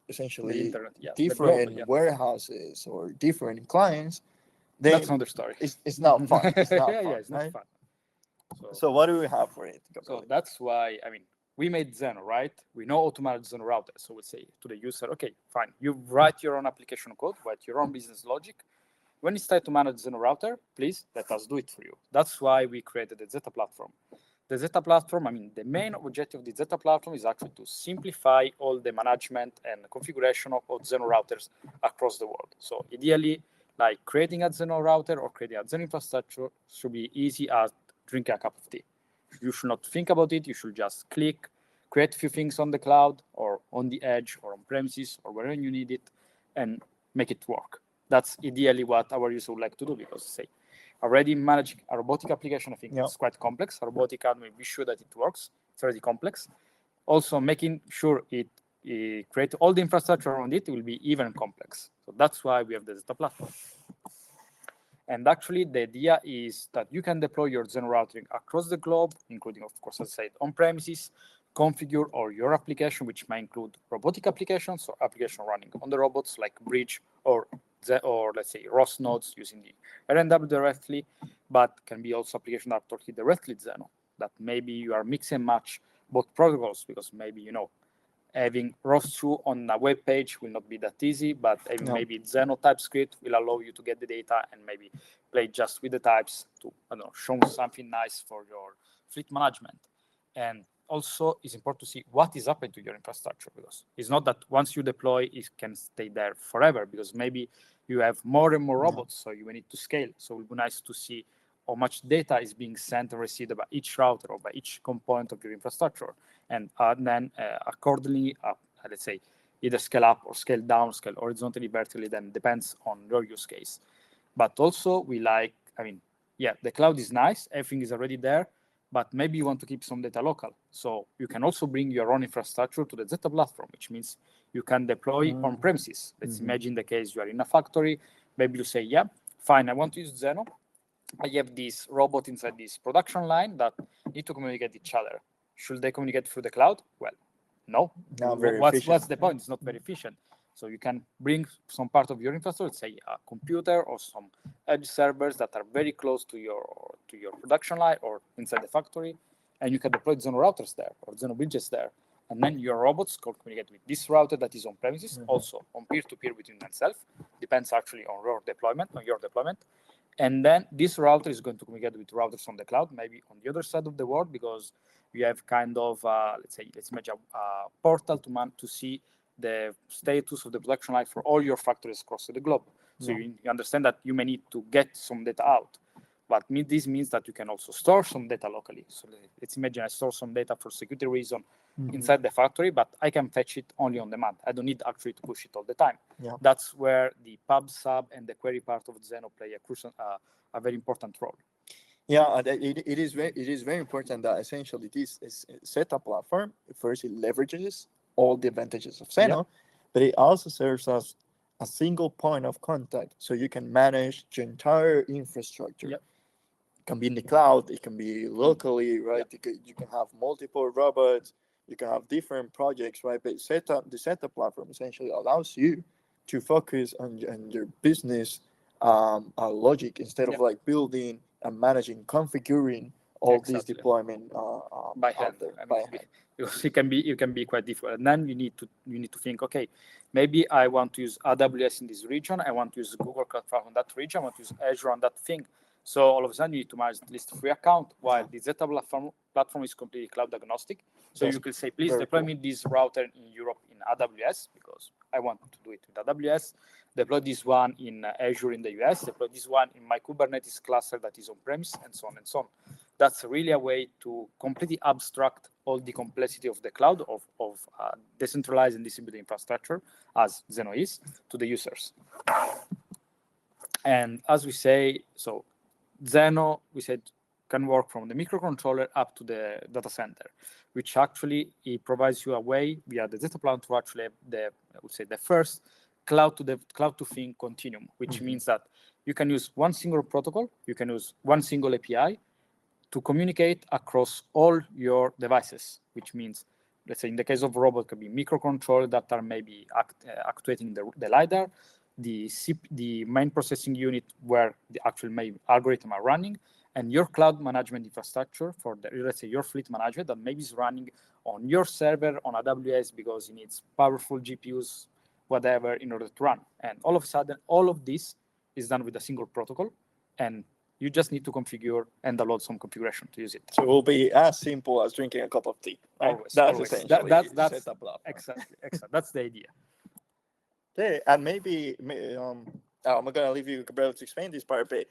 essentially internet, different warehouses or different clients, then that's another story. It's not fun. It's not fun. It's not fun. So what do we have for it? So that's why, we made Zenoh, right? We know how to manage Zenoh router. So we say to the user, okay, fine. You write your own application code, write your own business logic. When it's time to manage Zenoh router, please let us do it for you. That's why we created the Zetta Platform. The Zetta Platform, the main objective of the Zetta Platform is actually to simplify all the management and configuration of Zenoh routers across the world. So ideally, like creating a Zenoh router or creating a Zenoh infrastructure should be easy as drinking a cup of tea. You should not think about it. You should just click, create a few things on the cloud or on the edge or on premises or wherever you need it, and make it work. That's ideally what our user would like to do, because say already managing a robotic application, I think it's quite complex. A robotic hardware, be sure that it works. It's already complex. Also, making sure it create all the infrastructure around it will be even complex. So that's why we have the Zetta Platform. And actually, the idea is that you can deploy your Zenoh routing across the globe, including, of course, as I said, on premises, configure or your application, which may include robotic applications or application running on the robots like Bridge or let's say ROS nodes using the RMW directly, but can be also application that talk directly Zenoh, that maybe you are mix and match both protocols, because maybe, having ROS2 on a web page will not be that easy, but having maybe Zenoh TypeScript will allow you to get the data and maybe play just with the types to, show something nice for your fleet management. And also, it's important to see what is happening to your infrastructure, because it's not that once you deploy, it can stay there forever, because maybe you have more and more robots, so you need to scale. So it would be nice to see how much data is being sent and received by each router or by each component of your infrastructure, and then accordingly, let's say, either scale up or scale down, scale horizontally, vertically, then depends on your use case. But also we like, the cloud is nice, everything is already there, but maybe you want to keep some data local. So you can also bring your own infrastructure to the Zetta platform, which means you can deploy on premises. Let's imagine the case you are in a factory. Maybe you say, yeah, fine, I want to use Zenoh. I have this robot inside this production line that need to communicate each other. Should they communicate through the cloud? Well, no. What's the point? It's not very efficient. So you can bring some part of your infrastructure, say a computer or some edge servers that are very close to your production line or inside the factory, and you can deploy Zenoh routers there or Zenoh bridges there. And then your robots can communicate with this router that is on premises, also on peer-to-peer between themselves. Depends actually on your deployment. And then this router is going to communicate with routers on the cloud, maybe on the other side of the world, because we have kind of, let's imagine a portal to see the status of the production line for all your factories across the globe. So you understand that you may need to get some data out. But this means that you can also store some data locally. So let's imagine I store some data for security reason inside the factory, but I can fetch it only on demand. I don't need actually to push it all the time. Yeah. That's where the pub sub and the query part of Zenoh play a very important role. Yeah, it is very important that essentially this Zetta platform, first it leverages all the advantages of Zenoh, but it also serves as a single point of contact, so you can manage your entire infrastructure. It can be in the cloud, it can be locally, right? You can have multiple robots, you can have different projects, right? But the Zetta platform essentially allows you to focus on your business logic instead of like building and managing, configuring all these deployment by hand. Because it can be quite difficult. And then you need to think, okay, maybe I want to use AWS in this region, I want to use Google Cloud Platform on that region, I want to use Azure on that thing. So all of a sudden you need to manage at least 3 accounts, while the Zetta platform is completely cloud agnostic. So you could say, please deploy me this router in Europe in AWS, because I want to do it with AWS. Deploy this one in Azure in the US, deploy this one in my Kubernetes cluster that is on-premise, and so on and so on. That's really a way to completely abstract all the complexity of the cloud, of decentralized and distributed infrastructure, as Zenoh is, to the users. And as we say, so Zenoh, we said, can work from the microcontroller up to the data center, which actually it provides you a way via the Zetta platform to actually have the first cloud to thing continuum, which means that you can use one single protocol, you can use one single API to communicate across all your devices, which means, let's say in the case of robot, could be microcontrollers that are maybe actuating the LiDAR, the main processing unit where the actual main algorithm are running, and your cloud management infrastructure for let's say your fleet management that maybe is running on your server on AWS because it needs powerful GPUs, whatever, in order to run. And all of a sudden, all of this is done with a single protocol, and you just need to configure and download some configuration to use it. So it will be as simple as drinking a cup of tea. Right? That's essentially that's exactly. That's the idea. Okay, and maybe I'm gonna leave you, Gabriele, to explain this part, but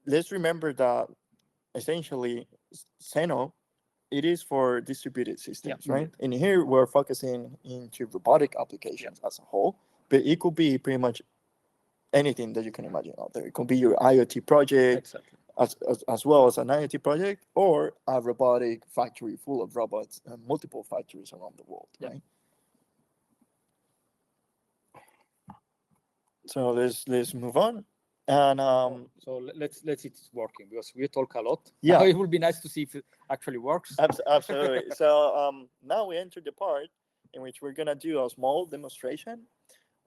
let's remember that essentially Zenoh, it is for distributed systems, right? And here we're focusing into robotic applications as a whole, but it could be pretty much anything that you can imagine out there. It could be your IoT project, as well as an IoT project, or a robotic factory full of robots and multiple factories around the world, right? So let's move on. And so let's see if it's working, because we talk a lot. Yeah, it would be nice to see if it actually works. Absolutely. So now we enter the part in which we're gonna do a small demonstration.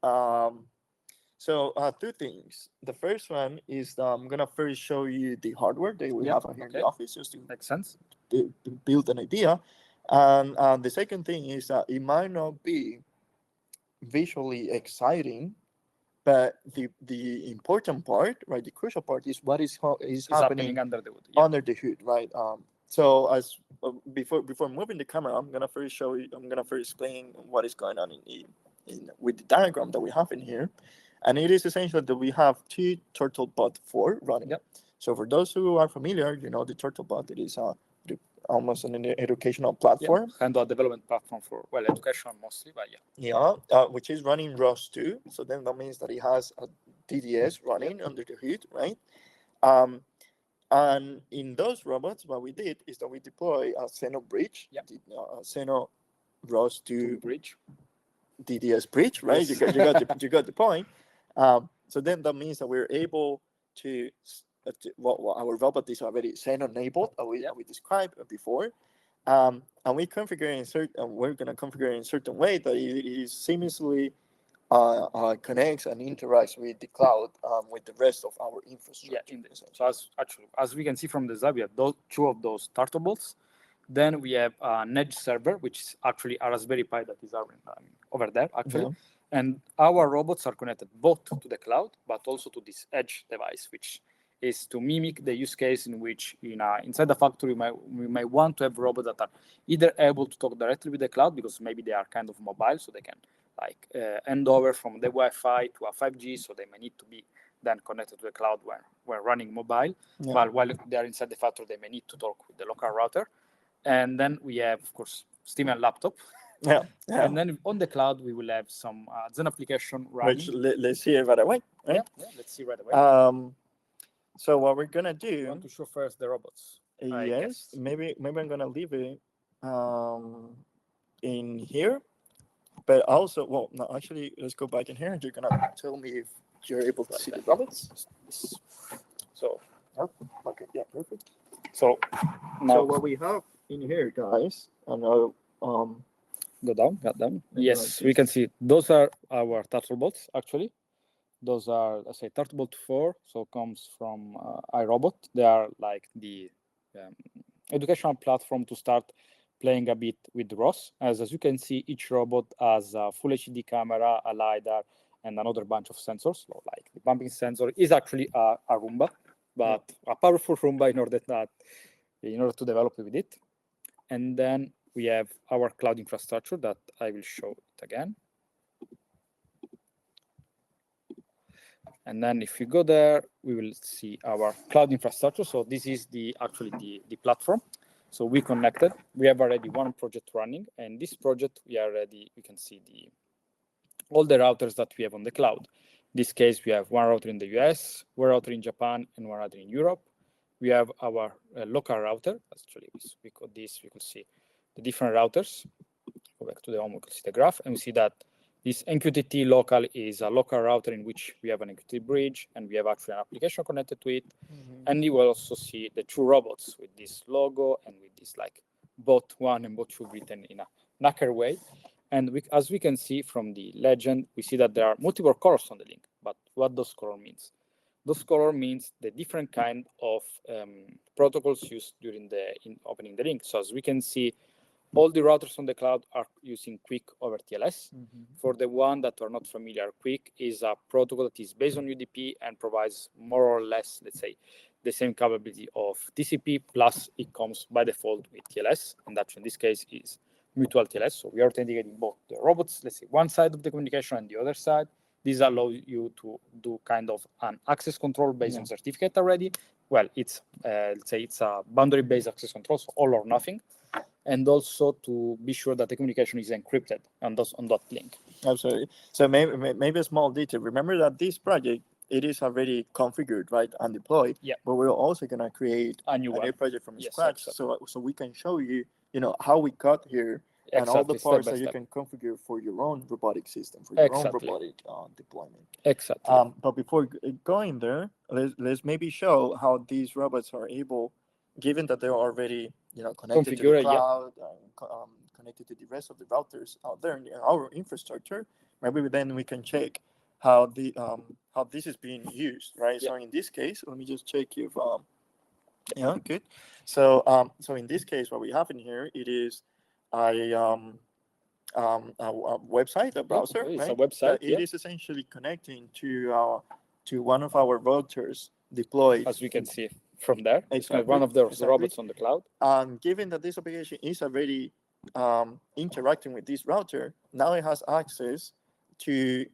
So 2 things. The first one is I'm gonna first show you the hardware that we have here in the office, just to make sense, to build an idea. And the second thing is that it might not be visually exciting, but the important part, right, the crucial part is what is happening under the hood. Under the hood, right? So as before moving the camera, I'm gonna first explain what is going on with the diagram that we have in here. And it is essential that we have two TurtleBot 4 running. Yep. So for those who are familiar, the TurtleBot, it is almost an educational platform. Yeah, kind of a development platform for, well, education mostly, but yeah. Yeah, which is running ROS 2. So then that means that it has a DDS running under the hood, right? And in those robots, what we did is that we deploy a Zenoh bridge, Zenoh ROS 2 bridge. DDS bridge, right? Yes. You got the point. So then that means that we're able to, our robot is already Zenoh enabled, we described before. And we're going to configure in a certain way that it is seamlessly connects and interacts with the cloud with the rest of our infrastructure. Yeah, so as we can see from the slide, we have two of those TurtleBots. Then we have an edge server, which is actually a Raspberry Pi that is over there, actually. Yeah. And our robots are connected both to the cloud, but also to this edge device, which is to mimic the use case in which inside the factory we might want to have robots that are either able to talk directly with the cloud because maybe they are kind of mobile, so they can hand over from the Wi-Fi to a 5G, so they may need to be then connected to the cloud when running mobile. Yeah. While they are inside the factory, they may need to talk with the local router. And then we have, of course, Steam and laptop. Yeah. And then on the cloud, we will have some Zen application running. Which let's see it right away. Right? Yeah, let's see right away. So what we're gonna do? You want to show first the robots? Yes. Maybe I'm gonna leave it in here. But also, well, no, actually, let's go back in here, and you're gonna tell me if you're able to see the robots. So, okay, yeah, perfect. So what we have in here, guys, and go down. Yes, we can see those are our TurtleBots. Actually, those are, let's say, TurtleBot 4. So comes from iRobot. They are like the educational platform to start playing a bit with ROS. As you can see, each robot has a full HD camera, a LiDAR, and another bunch of sensors. So like the bumping sensor is actually a Roomba, but a powerful Roomba in order to develop with it. And then we have our cloud infrastructure that I will show it again. And then if you go there, we will see our cloud infrastructure. So this is actually the platform. So we connected. We have already one project running, and this project we can see all the routers that we have on the cloud. In this case, we have one router in the US, one router in Japan, and one router in Europe. We have our local router. Actually, we could see the different routers. Go back to the home, we could see the graph, and we see that this MQTT local is a local router in which we have an MQTT bridge, and we have actually an application connected to it. Mm-hmm. And you will also see the two robots with this logo and with this like bot 1 and bot 2 written in a knacker way. And as we can see from the legend, we see that there are multiple colors on the link. But what those color means? Those color means the different kind of protocols used during opening the link. So as we can see, all the routers on the cloud are using QUIC over TLS. Mm-hmm. For the one that are not familiar, QUIC is a protocol that is based on UDP and provides more or less, let's say, the same capability of TCP, plus it comes by default with TLS, and that in this case is mutual TLS. So we are authenticating both the robots, let's say one side of the communication and the other side. This allows you to do kind of an access control based on certificate already. Well, it's let's say it's a boundary-based access control, so all or nothing. And also to be sure that the communication is encrypted on that link. Absolutely. So maybe a small detail. Remember that this project, it is already configured, right, and deployed. Yeah. But we're also going to create a new project from scratch, exactly. so we can show you, how we got here, and all the parts that you can configure for your own robotic system, for your own robotic deployment. Exactly. But before going there, let's maybe show how these robots are able, given that they're already connected to the cloud, connected to the rest of the routers out there in our infrastructure. Maybe then we can check how this is being used, right? Yeah. So in this case, let me just check if good. So in this case, what we have in here, it is a website, a browser, right? It's a website. It is essentially connecting to one of our routers deployed, as we can see from there. Exactly. It's one of those robots on the cloud. Given that this application is already interacting with this router, now it has access to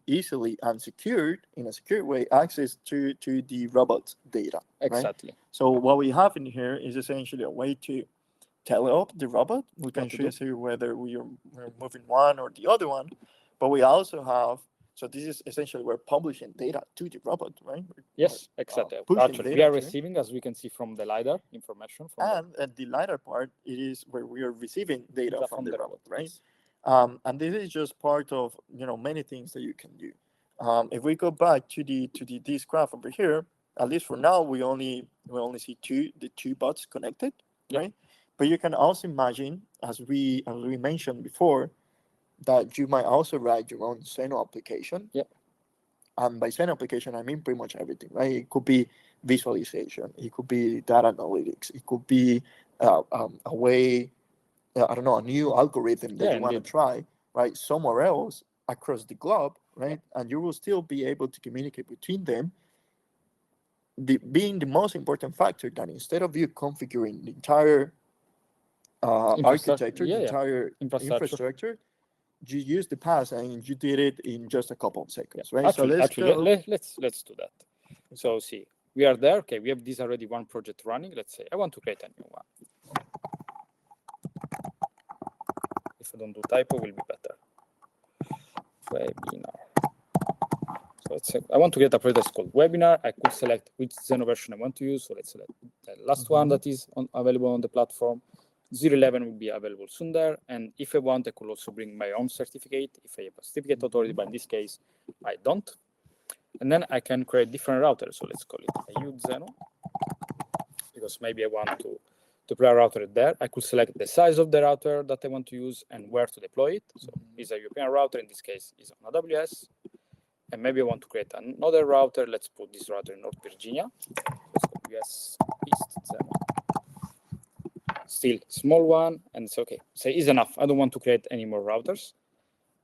easily and secured in a secure way access to the robot data. Exactly. Right? So what we have in here is essentially a way to tell up the robot. We can choose here whether we're moving one or the other one, but we also have. So this is essentially we're publishing data to the robot, right? Yes, exactly. Actually, we are receiving, as we can see from the LiDAR, information from and at the LiDAR part, it is where we are receiving data from the robot, right? Yes. And this is just part of many things that you can do. If we go back to this graph over here, at least for now, we only see the two bots connected, right? But you can also imagine, as we mentioned before, that you might also write your own Zenoh application. Yep. And by Zenoh application, I mean pretty much everything, right? It could be visualization, it could be data analytics, it could be a way, I don't know, a new algorithm that you want to try, right? Somewhere else across the globe, right? And you will still be able to communicate between them. Being the most important factor that instead of you configuring the entire architecture, the entire infrastructure, you use the pass and you did it in just a couple of seconds, right? Actually, let's do that. So see, we are there. Okay, we have this already one project running. Let's say I want to create a new one. If I don't do typo, will be better. Webinar. So let's say I want to get a project called webinar. I could select which Zenoh version I want to use. So let's select the last one that is available on the platform. 011 will be available soon there. And if I want, I could also bring my own certificate if I have a certificate authority, but in this case, I don't. And then I can create different routers. So let's call it a use Zenoh, because maybe I want to play a router there. I could select the size of the router that I want to use and where to deploy it. So it's a European router. In this case, is on AWS. And maybe I want to create another router. Let's put this router in North Virginia. Let's go US East Zenoh. Still small one, and it's okay. Say is enough. I don't want to create any more routers.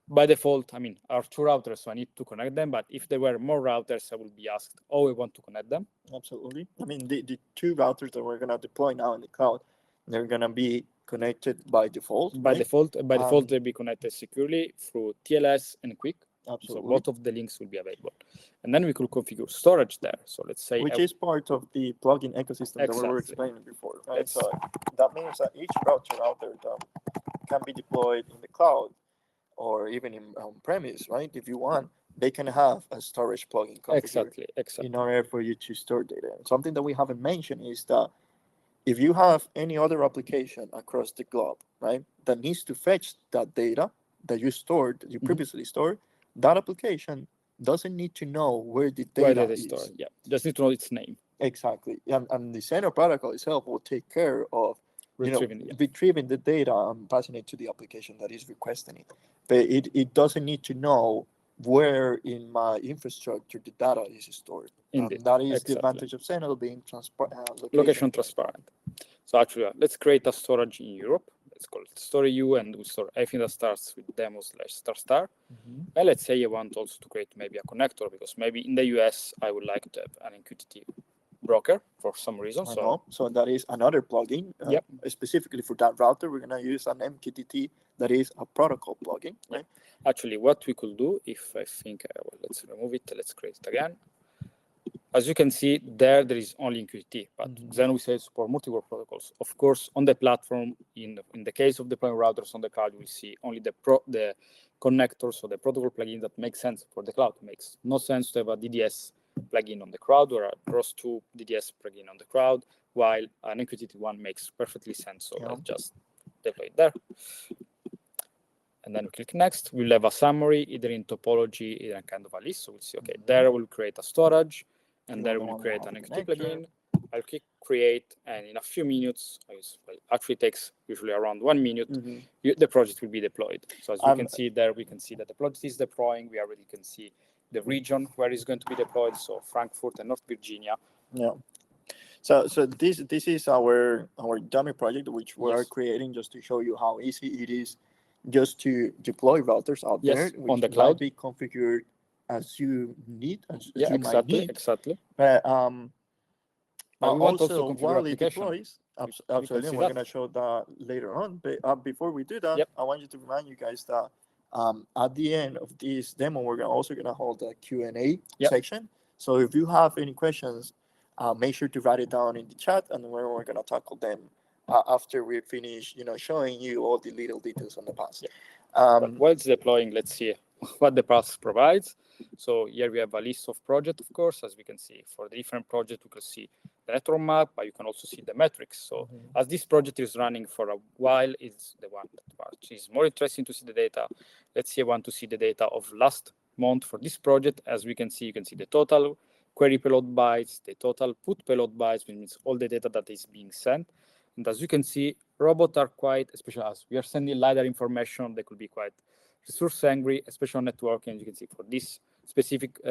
By default, I mean, are two routers, so I need to connect them. But if there were more routers, I will be asked, oh, I want to connect them. Absolutely. I mean, the two routers that we're going to deploy now in the cloud, they're going to be connected by default. By default, they'll be connected securely through TLS and Quick. Absolutely. So both of the links will be available. And then we could configure storage there. So let's say... Which is part of the plugin ecosystem that we were explaining before, right? So that means that each router out there can be deployed in the cloud or even in on-premise, right? If you want, they can have a storage plugin configured in order for you to store data. Something that we haven't mentioned is that if you have any other application across the globe, right, that needs to fetch that data that you stored, that you previously stored, that application doesn't need to know where the data is stored. Yeah, just need to know its name. Exactly. And the Zenoh protocol itself will take care of retrieving the data and passing it to the application that is requesting it. But it doesn't need to know where in my infrastructure the data is stored. That is the advantage of Zenoh being location transparent. So actually, let's create a storage in Europe. Let's call it StoryU, and we store everything that starts with demo/star. And let's say I want also to create maybe a connector, because maybe in the US, I would like to have an MQTT broker for some reason. So that is another plugin. Specifically for that router, we're going to use an MQTT that is a protocol plugin. Right? Actually, what we could do, if I think, let's remove it, let's create it again. As you can see, there is only MQTT, but then we say support multiple protocols. Of course, on the platform, in the case of deploying routers on the cloud, we see only the connectors, so the protocol plugin that makes sense for the cloud. It makes no sense to have a DDS plugin on the cloud or a ROS2 DDS plugin on the cloud, while an MQTT one makes perfectly sense. So let's just deploy it there. And then we click next. We'll have a summary, either in topology, either in kind of a list. So we'll see, okay, there we'll create a storage, and there we'll create an MQTT plugin. I'll click create, and in a few minutes, actually takes usually around 1 minute, the project will be deployed. So as you can see there, we can see that the project is deploying. We already can see the region where it's going to be deployed, so Frankfurt and North Virginia. Yeah. So this is our dummy project, which we are creating just to show you how easy it is just to deploy routers out there, which on the cloud, be configured as you need, as you might need. But we want also to while configure it deploys, absolutely, we're going to show that later on. But before we do that, I want you to remind you guys that At the end of this demo, we're also gonna hold a Q&A Yep. section. So if you have any questions, make sure to write it down in the chat, and we're gonna tackle them after we finish, showing you all the little details on the pass. But while it's deploying, let's see what the pass provides. So here we have a list of projects, of course, as we can see. For the different projects, we can see the network map, but you can also see the metrics. So as this project is running for a while, it's the one that is more interesting to see the data. Let's say I want to see the data of last month for this project. As we can see, you can see the total query payload bytes, the total put payload bytes, which means all the data that is being sent. And as you can see, robots are quite, especially as we are sending LiDAR information, they could be quite resource hungry, especially on networking. As you can see, for this specific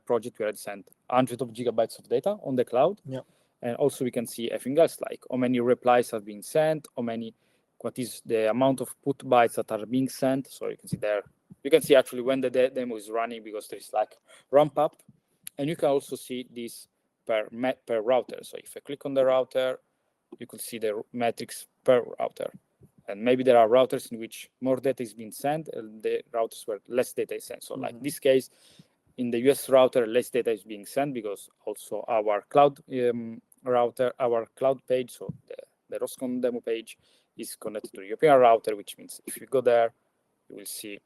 project, we already sent hundreds of gigabytes of data on the cloud. Yeah. And also we can see everything else, like how many replies have been sent, what is the amount of put bytes that are being sent. So you can see there, you can see actually when the demo is running, because there is like ramp up. And you can also see this per router. So if I click on the router, you could see the metrics per router. And maybe there are routers in which more data is being sent, and the routers where less data is sent. So like this case, in the US router, less data is being sent, because also our cloud router, our cloud page, so the ROSCON demo page, is connected to the European router, which means if you go there, you will see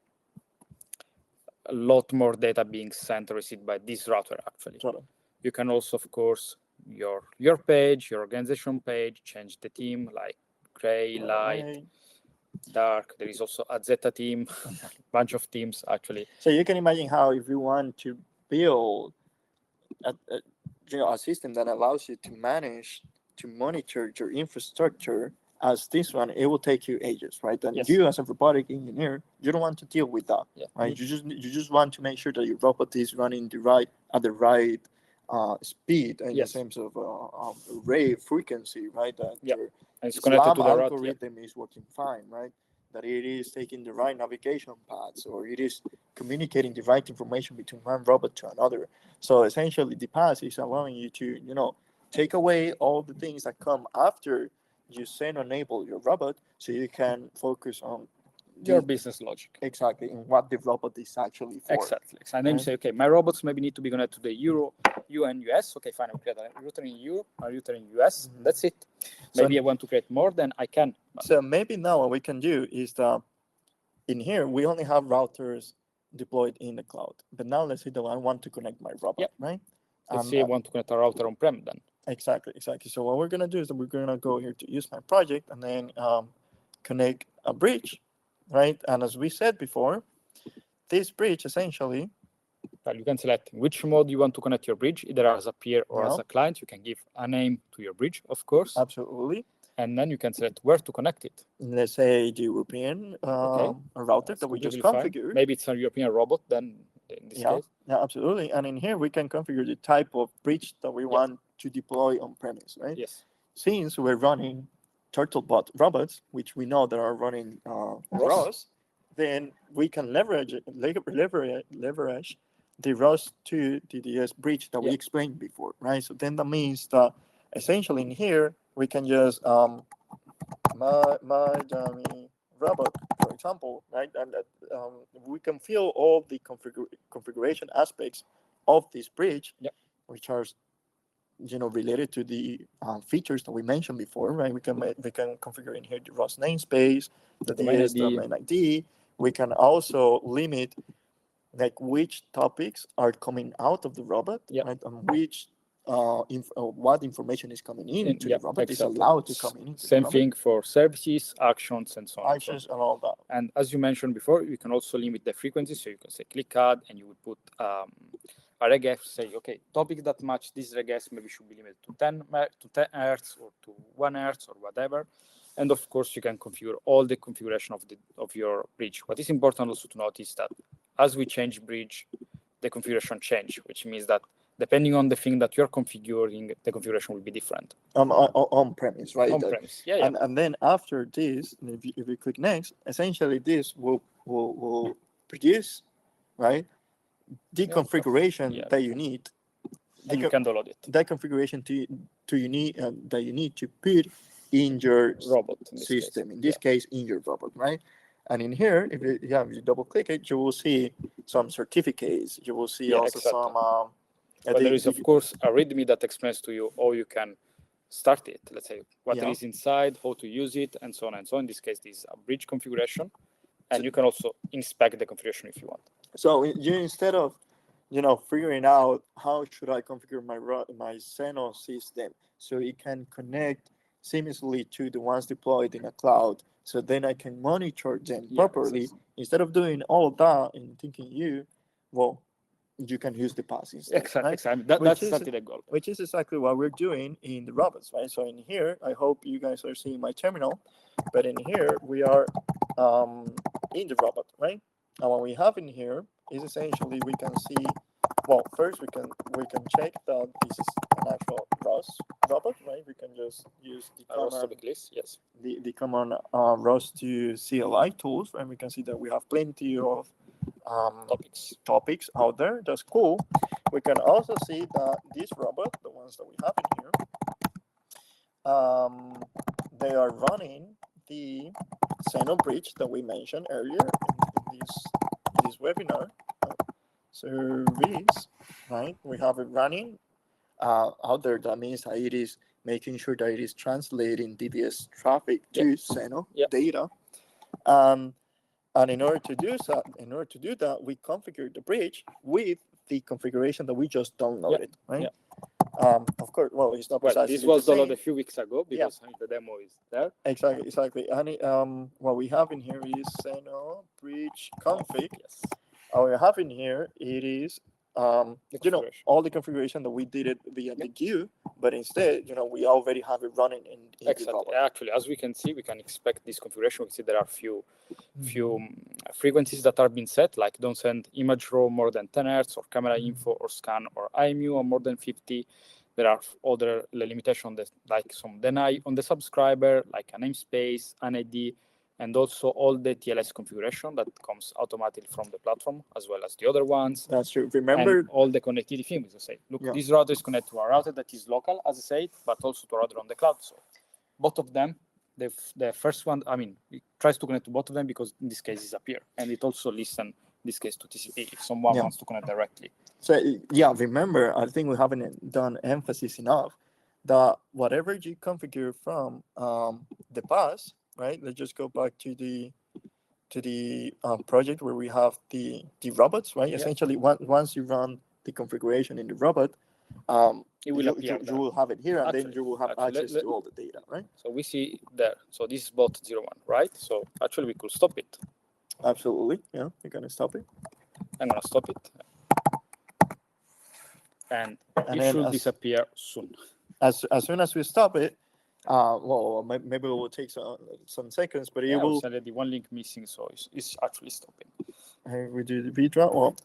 a lot more data being sent or received by this router, actually. Totally. You can also, of course, your page, your organization page, change the theme, like gray, light, dark. There is also a Zetta team, a bunch of teams, actually. So you can imagine how, if you want to build a system that allows you to manage, to monitor your infrastructure as this one, it will take you ages, right? And Yes. you, as a robotic engineer, you don't want to deal with that, Yeah. right? You just want to make sure that your robot is running at the right speed in Yes. terms of array frequency, right? That Yeah. your And it's connected SLAM to the router. algorithm is working fine, right? That it is taking the right navigation paths, or it is communicating the right information between one robot to another. So essentially, the pass is allowing you to, take away all the things that come after you enable your robot, so you can focus on Your business logic. Exactly, and what the robot is actually for. Exactly. And then you say, okay, my robots maybe need to be connected to the EU and US. Okay, fine, I'll create a router in Europe, a router in US. That's it. Maybe I want to create more, then I can. So maybe now what we can do is that in here, we only have routers deployed in the cloud. But now let's say that I want to connect my robot, right? Let's say I want to connect a router on-prem then. Exactly. So what we're going to do is that we're going to go here to use my project, and then connect a bridge, right? And as we said before, this bridge essentially... Well, you can select which mode you want to connect your bridge, either as a peer or as a client. You can give a name to your bridge, of course. Absolutely. And then you can select where to connect it. Let's say the European router that we just configured. Maybe it's a European robot then in this case. Yeah, absolutely. And in here, we can configure the type of bridge that we want to deploy on premise, right? Yes. Since we're running Turtlebot robots, which we know that are running ROS, then we can leverage the ROS to DDS bridge that we explained before, right? So then that means that essentially in here, we can just my dummy robot, for example, right? And we can fill all the configuration aspects of this bridge, which are related to the features that we mentioned before, right? We can configure in here the ROS namespace, the domain ID. We can also limit like which topics are coming out of the robot, right? And which what information is coming into the robot is allowed to come in. Same thing for services, actions, and so on. Actions and all that. And as you mentioned before, you can also limit the frequency. So you can say click add, and you would put a regf, say, okay, topics that match this regf maybe should be limited to 10 hertz or to 1 hertz or whatever. And of course, you can configure all the configuration of your bridge. What is important also to notice that as we change bridge, the configuration change, which means that depending on the thing that you're configuring, the configuration will be different. On premise, right? On premise, And then after this, if you click next, essentially this will produce, right, the configuration that you need. And you can download it. That configuration that you need to put in your robot system. In this case, in your robot, right? And in here, if you double click it, you will see some certificates. You will see also exactly. some. But there is, of course, a README that explains to you how you can start it. Let's say what Yeah. is inside, how to use it, and so on and so on. In this case, this is a bridge configuration, and you can also inspect the configuration if you want. So you, instead of figuring out how should I configure my Zenoh system so it can connect seamlessly to the ones deployed in a cloud, so then I can monitor them properly. Yes. Instead of doing all of that and thinking you can use the pass instead. Exactly. Right? Exactly. That's exactly the goal. Which is exactly what we're doing in the robots, right? So in here, I hope you guys are seeing my terminal, but in here we are in the robot, right? And what we have in here is essentially we can see. Well, first we can check that this is an actual ROS robot, right? We can just use the command, Yes. the command ROS to CLI tools, and we can see that we have plenty of topics out there. That's cool. We can also see that this robot, the ones that we have in here, they are running the Zenoh bridge that we mentioned earlier in this webinar. Service, right? We have it running out there. That means that it is making sure that it is translating DBS traffic to Zenoh data. And in order to do that, we configure the bridge with the configuration that we just downloaded, right? Of course, well, it's not precisely this was the same. downloaded a few weeks ago because the demo is there. Exactly. And what we have in here is Zenoh bridge config. Yes. What we have in here, it is all the configuration that we did it via the queue, but instead, we already have it running in Exactly. the robot. Actually, as we can see, we can expect this configuration. We see there are few frequencies that are being set, like don't send image raw more than 10 Hz, or camera info or scan or IMU or more than 50. There are other limitations like some deny on the subscriber, like a namespace, an ID, and also all the TLS configuration that comes automatically from the platform, as well as the other ones. That's true. Remember, and all the connectivity things. I say, look, this router is connected to a router that is local, as I said, but also to a router on the cloud. So both of them, the first one, it tries to connect to both of them because in this case it's a peer, and it also listens, in this case, to TCP if someone wants to connect directly. So remember, I think we haven't done emphasis enough that whatever you configure from the pass, right? Let's just go back to the project where we have the robots, right? Essentially, once you run the configuration in the robot, it will appear. You will have it here, and then you will have access to all the data, right? So we see there. So this is bot 01, right? So actually, we could stop it. Absolutely, yeah. You're gonna stop it. I'm gonna stop it, and it should disappear soon. As soon as we stop it, maybe it will take some seconds, but it will. The one link missing, so it's actually stopping. We do the redraw.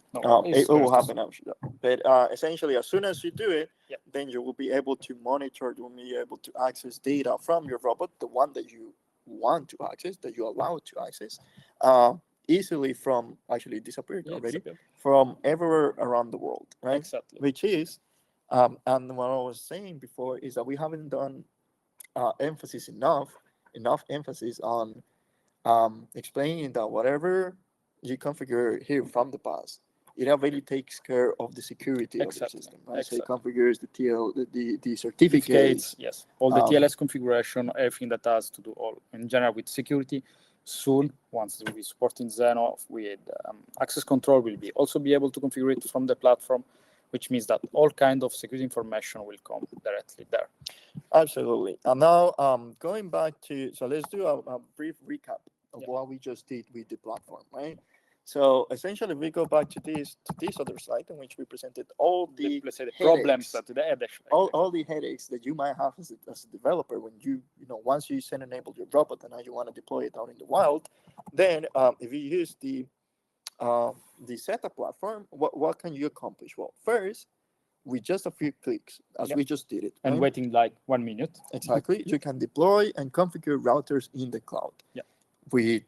It will happen actually. But essentially, as soon as you do it, then you will be able to monitor. You will be able to access data from your robot, the one that you want to access, that you allow it to access, easily from actually disappeared already from everywhere around the world, right? Exactly. Which is, and what I was saying before is that we haven't done enough emphasis on explaining that whatever you configure here from the past, it already takes care of the security of the system, right? So it configures the certificates. Yes, all the TLS configuration, everything that has to do all in general with security. Soon, once we'll be supporting Zenoh with access control, we'll also be able to configure it from the platform, which means that all kind of security information will come directly there. Absolutely. And now going back to, so let's do a brief recap of what we just did with the platform, right? So essentially, we go back to this other slide in which we presented all the problems that all the headaches that you might have as a developer when once you enable your robot and now you want to deploy it out in the wild. Then if you use the Zetta platform, what can you accomplish? Well, first, with just a few clicks, as we just did it, and waiting like 1 minute. Exactly, you can deploy and configure routers in the cloud. With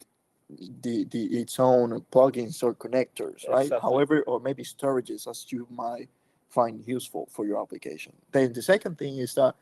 its own plugins or connectors, right? Exactly. However, or maybe storages as you might find useful for your application. Then the second thing is that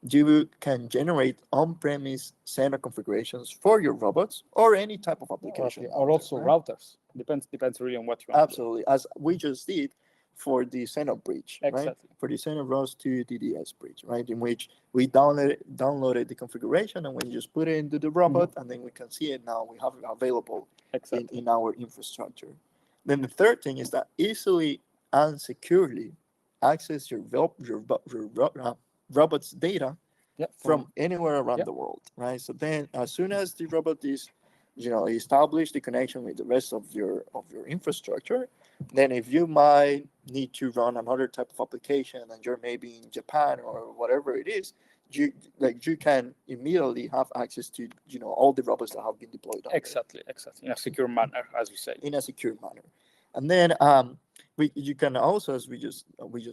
you can generate on-premise Zenoh configurations for your robots or any type of application. Or also routers. Depends really on what you want. Absolutely, as we just did for the Zenoh bridge, right? Exactly. For the Zenoh ROS to DDS bridge, right? In which we downloaded the configuration and we just put it into the robot, and then we can see it now. We have it available in our infrastructure. Then the third thing is that easily and securely access your robot's data from anywhere around the world, right? So then, as soon as the robot is, establish the connection with the rest of your infrastructure, then if you might need to run another type of application and you're maybe in Japan or whatever it is, you can immediately have access to all the robots that have been deployed. Exactly, in a secure manner, as we say. In a secure manner, and then you can also, as we just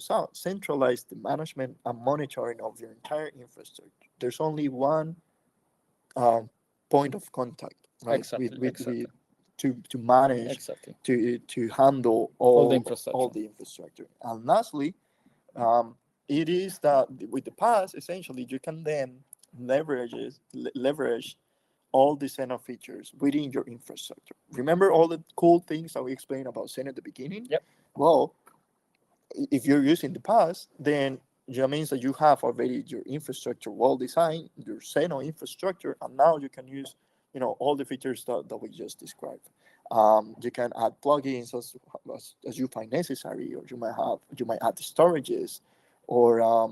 saw, centralize the management and monitoring of your entire infrastructure. There's only one point of contact, right? To manage, to handle all the infrastructure. And lastly, it is that with the PaaS, essentially, you can then leverage all the Zenoh features within your infrastructure. Remember all the cool things that we explained about Zenoh at the beginning? Yep. Well, if you're using the PaaS, then that means that you have already your infrastructure well designed, your Zenoh infrastructure, and now you can use all the features that we just described. You can add plugins as you find necessary, or you might add the storages, or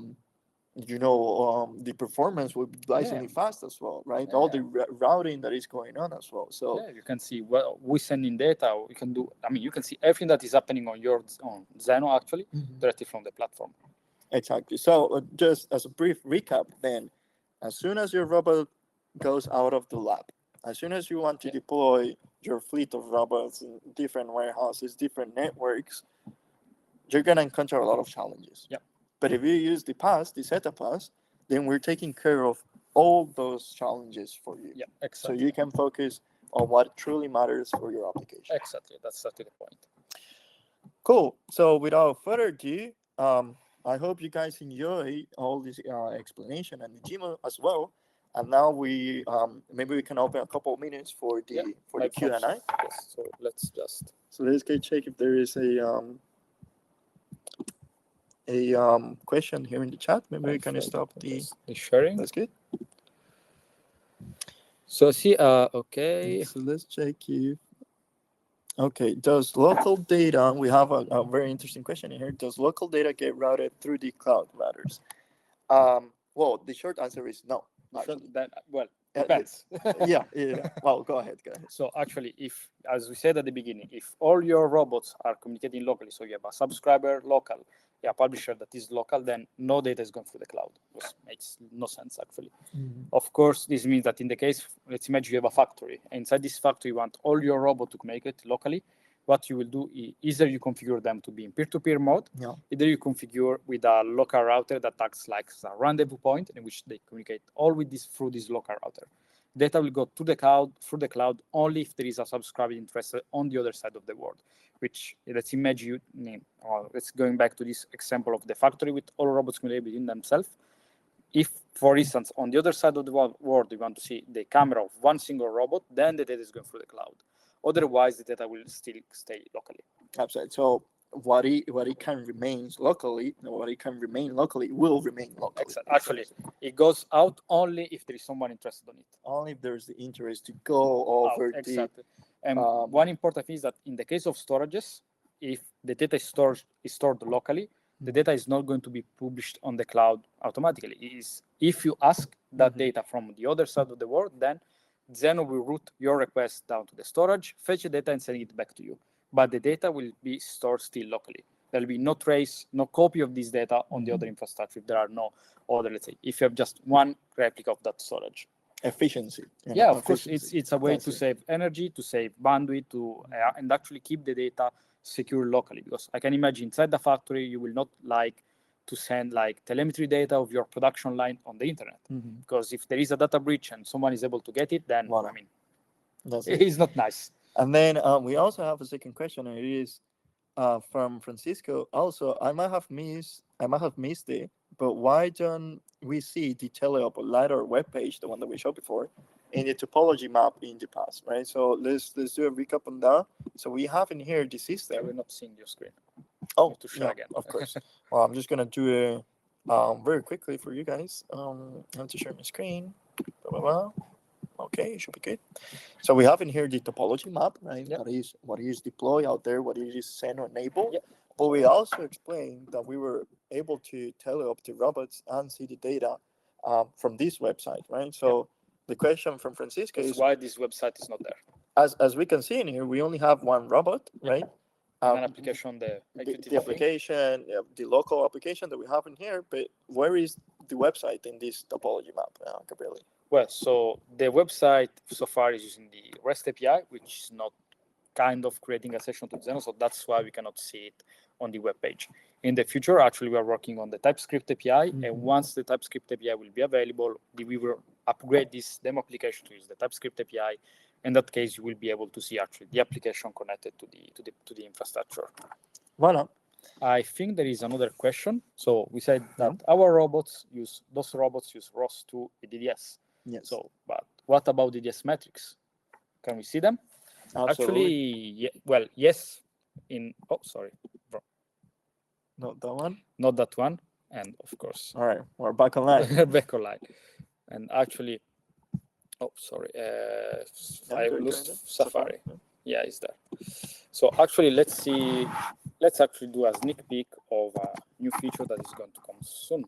the performance will be blazingly fast as well, right? All the routing that is going on as well. So you can see we sending data. You can do. You can see everything that is happening on Zenoh actually directly from the platform. Exactly. So just as a brief recap, then, as soon as your robot goes out of the lab, as soon as you want to deploy your fleet of robots in different warehouses, different networks, you're gonna encounter a lot of challenges. Yep. But if you use the PaaS, the Zetta PaaS, then we're taking care of all those challenges for you. Yeah, exactly. So you can focus on what truly matters for your application. Exactly. That's the point. Cool. So without further ado, I hope you guys enjoy all this explanation and the demo as well. And now we maybe we can open a couple of minutes for the Q&A. Yes. So let's go check if there is a question here in the chat. Maybe we can stop the sharing. That's good. So see, okay. So let's check if. Okay, does local data, we have a very interesting question in here. Does local data get routed through the cloud routers? Well, the short answer is no. Depends. Yeah. Well, go ahead. So actually, if, as we said at the beginning, if all your robots are communicating locally, so you have a subscriber local, a publisher that is local, then no data is going through the cloud. It makes no sense, actually. Of course, this means that in the case, let's imagine you have a factory. Inside this factory, you want all your robots to communicate locally. What you will do is either you configure them to be in peer-to-peer mode, either you configure with a local router that acts like a rendezvous point in which they communicate all with this through this local router. Data will go to the cloud through the cloud only if there is a subscriber interested on the other side of the world. Which, let's imagine let's going back to this example of the factory with all robots communicating between themselves. If, for instance, on the other side of the world you want to see the camera of one single robot, then the data is going through the cloud. Otherwise, the data will still stay locally. Absolutely. So what it can remain locally will remain locally. Exactly. Actually, it goes out only if there is someone interested in it. Only if there's the interest to go over exactly. And one important thing is that in the case of storages, if the data is stored locally, the data is not going to be published on the cloud automatically. It is if you ask that data from the other side of the world, then Zenoh will route your request down to the storage, fetch the data, and send it back to you. But the data will be stored still locally. There will be no trace, no copy of this data on the other infrastructure if there are no other, let's say, if you have just one replica of that storage. Efficiency. Of course, it's a way to save energy, to save bandwidth, and actually keep the data secure locally. Because I can imagine inside the factory, you will not like to send like telemetry data of your production line on the internet. Because if there is a data breach and someone is able to get it, then it's not nice. And then we also have a second question, and it is from Francisco. Also, I might have missed it, but why don't we see the teleop ladder web page, the one that we showed before, in the topology map in the past, right? So let's do a recap on that. So we have in here the I system. will not see your screen. Oh, To share yeah, again. of course. Well, I'm just gonna do it very quickly for you guys. I have to share my screen. Blah, blah, blah. Okay, it should be good. So we have in here the topology map, right? Yep. That is what is deployed out there, what is send or enable. Yep. But we also explained that we were able to tele up the robots and see the data from this website, right? So the question from Francisco That's is why this website is not there. as we can see in here, we only have one robot, right? An application, the application, the local application that we have in here, but where is the website in this topology map, Gabriele? Well, so the website so far is using the REST API, which is not kind of creating a session to Zenoh, so that's why we cannot see it on the web page. In the future, actually, we are working on the TypeScript API, and once the TypeScript API will be available, we will upgrade this demo application to use the TypeScript API. In that case, you will be able to see actually the application connected to the infrastructure. Voilà. I think there is another question. So we said that our robots use ROS2 with DDS. Yes. So, but what about DDS metrics? Can we see them? Absolutely. Actually, yes. Sorry, not that one. Not that one, and of course. All right, we're back online. Back online, and actually, sorry, I lost Safari. Yeah, it's there. So actually, let's actually do a sneak peek of a new feature that is going to come soon.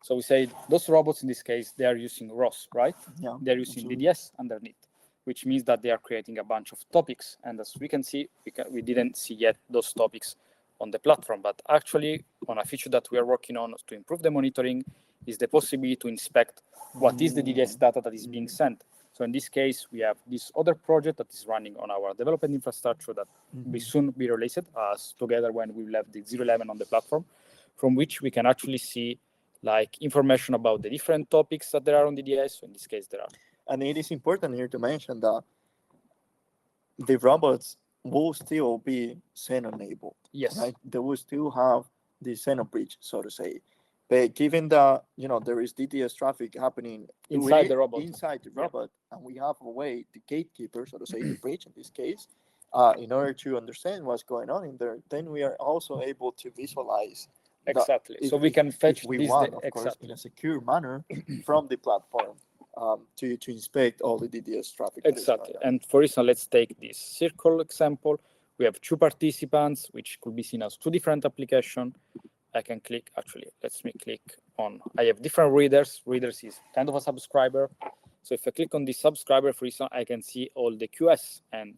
So we say those robots in this case, they are using ROS, right? Yeah. They're using DDS underneath, which means that they are creating a bunch of topics. And as we can see, we didn't see yet those topics on the platform, but actually on a feature that we are working on to improve the monitoring is the possibility to inspect what is the DDS data that is being sent. So in this case, we have this other project that is running on our development infrastructure that will soon be released together when we will have the 0.11 on the platform, from which we can actually see like information about the different topics that there are on DDS. So in this case, there are. And it is important here to mention that the robots will still be Zenoh enabled. Yes. Right? They will still have the Zenoh bridge, so to say. But given that there is DDS traffic happening inside the robot, and we have a way, the gatekeeper, so to say, the bridge in this case, in order to understand what's going on in there, then we are also able to visualize. Exactly. So we can fetch this of course, in a secure manner from the platform to inspect all the DDS traffic. Exactly. And for instance, let's take this circle example. We have two participants, which could be seen as two different applications. I can click, actually, let me click on, I have different readers. Readers is kind of a subscriber. So if I click on this subscriber, for instance, I can see all the QS. And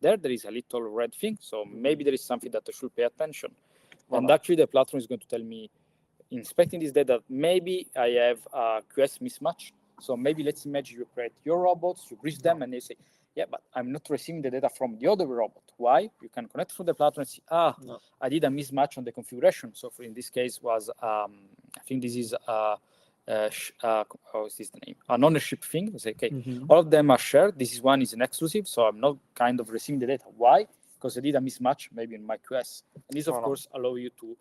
there is a little red thing. So maybe there is something that I should pay attention. And actually, the platform is going to tell me, inspecting this data, maybe I have a QS mismatch. So maybe let's imagine you create your robots, you bridge them, and they say, yeah, but I'm not receiving the data from the other robot. Why? You can connect from the platform and see, I did a mismatch on the configuration. So in this case was, I think this is, how is this the name? An ownership thing. I say, okay, all of them are shared. This one is an exclusive, so I'm not kind of receiving the data. Why? Because I did a mismatch maybe in my QS. And this, of course, allow you to,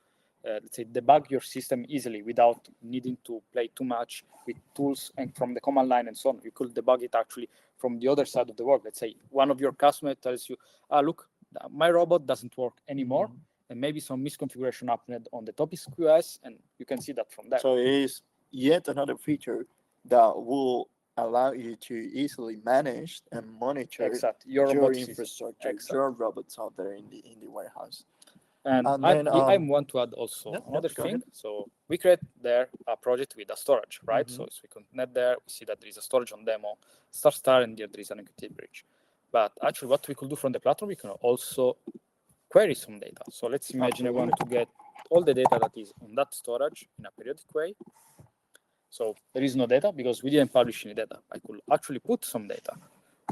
let's say, debug your system easily without needing to play too much with tools and from the command line and so on. You could debug it actually from the other side of the world. Let's say one of your customers tells you, look, my robot doesn't work anymore, and maybe some misconfiguration happened on the topics QS, and you can see that from there. So it is yet another feature that will allow you to easily manage and monitor your infrastructure, your robots out there in the warehouse. And I want to add also another thing. So we create there a project with a storage, right? So we connect there, we see that there is a storage on demo, star, and there is an encrypted bridge. But actually, what we could do from the platform, we can also query some data. So let's imagine I want to get all the data that is on that storage in a periodic way. So there is no data because we didn't publish any data. I could actually put some data.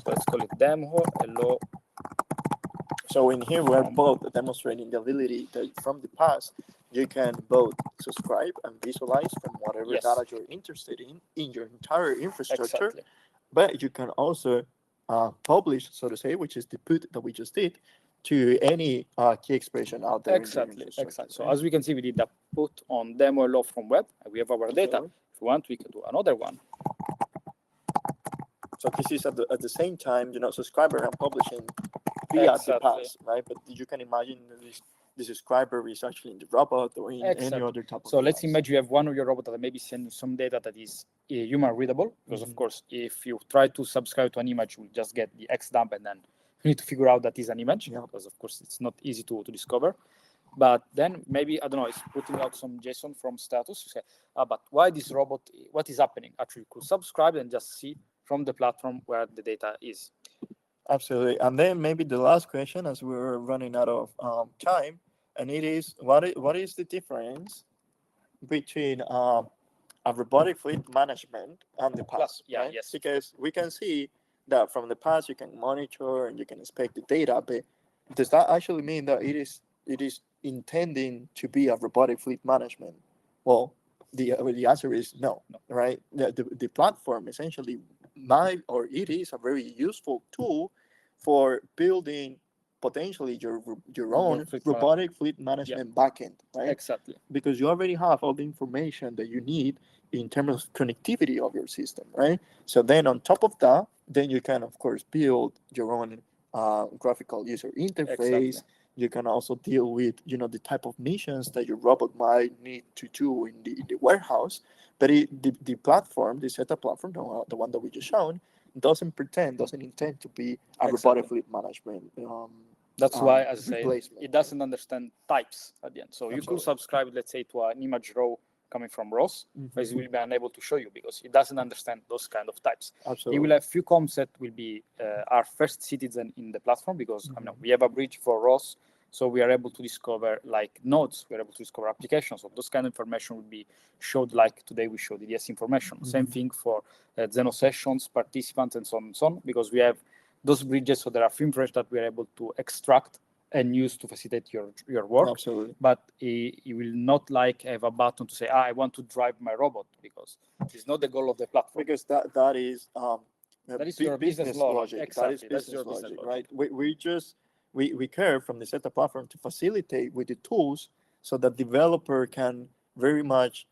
So let's call it demo hello. So in here, we're both demonstrating the ability that from the past, you can both subscribe and visualize from whatever data you're interested in your entire infrastructure. But you can also publish, so to say, which is the put that we just did, to any key expression out there. Exactly. So as we can see, we did the put on demo log from web, and we have our data. If we want, we can do another one. So this is at the same time, subscriber are publishing via the pass, right? But you can imagine the subscriber is actually in the robot or in any other type of So let's device. imagine you have one of your robots that maybe send you some data that is human readable, because of course, if you try to subscribe to an image, you just get the X dump, and then you need to figure out that is an image, because of course it's not easy to discover. But then maybe, I don't know, it's putting out some JSON from status. You say, but why this robot, what is happening? Actually, you could subscribe and just see from the platform where the data is. Absolutely. And then maybe the last question, as we're running out of time, and it is, what is the difference between a robotic fleet management and the PaaS? Yeah, right? yes. Because we can see that from the PaaS you can monitor and you can inspect the data, but does that actually mean that it is intending to be a robotic fleet management? Well, the answer is no, right? The platform essentially it is a very useful tool for building potentially your own robotic fleet management backend, right? Exactly. Because you already have all the information that you need in terms of connectivity of your system, right? So then on top of that, then you can of course build your own graphical user interface. Exactly. You can also deal with the type of missions that your robot might need to do in the warehouse. But the platform, the Zetta Platform, the one that we just shown, doesn't intend to be a robotic fleet management. That's why, as I say, it doesn't right? understand types at the end. So you could subscribe, let's say, to an image row coming from ROS, but it will be unable to show you because it doesn't understand those kind of types. Absolutely. It will have few comps that will be our first citizen in the platform, because we have a bridge for ROS, so we are able to discover like nodes, we are able to discover applications. So those kind of information will be showed, like today we showed EDS information. Same thing for Zenoh sessions, participants, and so on and so on, because we have those bridges, so there are few information that we are able to extract and use to facilitate your work. Absolutely. But it will not have a button to say, I want to drive my robot, because it's not the goal of the platform. Because that is your business logic. Exactly. That is business logic, right? We care from the Zetta Platform to facilitate with the tools so that developer can very much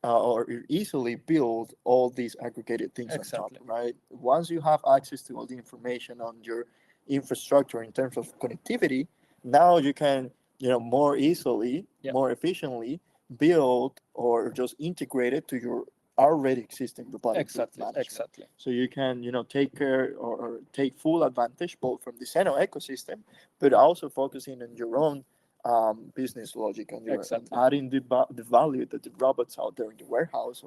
or easily build all these aggregated things on top, right? Once you have access to all the information on your infrastructure in terms of connectivity, now you can more easily, more efficiently build or just integrate it to your already existing robotic management. Exactly. So you can take care or take full advantage both from the Zenoh ecosystem, but also focusing on your own business logic and adding the value that the robots out there in the warehouse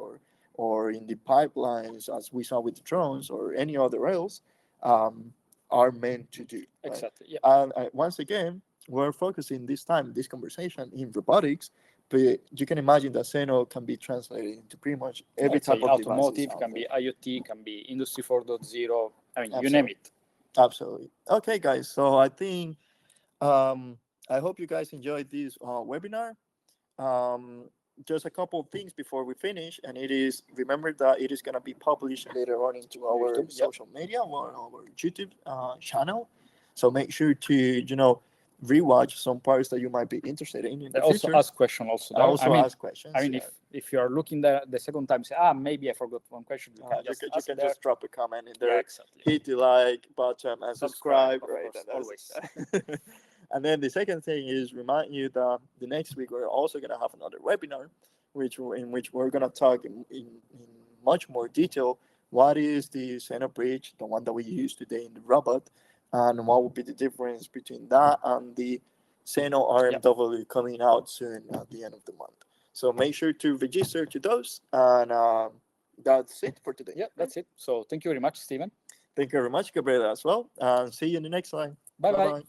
or in the pipelines, as we saw with the drones or any other else, are meant to do. Right? Exactly. Yeah. And once again, we're focusing this conversation in robotics, but you can imagine that Zenoh can be translated into pretty much every type of automotive, can be IoT, can be Industry 4.0. I mean, you name it. Absolutely. Okay, guys. So I think I hope you guys enjoyed this webinar. Just a couple of things before we finish, and it is, remember that it is going to be published later on into our YouTube, social media or our YouTube channel. So make sure to rewatch some parts that you might be interested in the also future. Ask questions also there. Ask questions. I mean, if you are looking there the second time, say, maybe I forgot one question, you can just drop a comment in there. Yeah, exactly. Hit the like button and subscribe. Right, course, always. And then the second thing is remind you that the next week we're also going to have another webinar, in which we're going to talk in much more detail what is the Zenoh bridge, the one that we use today in the robot, and what would be the difference between that and the Zenoh RMW coming out soon at the end of the month. So make sure to register to those, and that's it for today. Yeah, that's it. So thank you very much, Steven. Thank you very much, Gabriele, as well. And see you in the next slide. Bye-bye.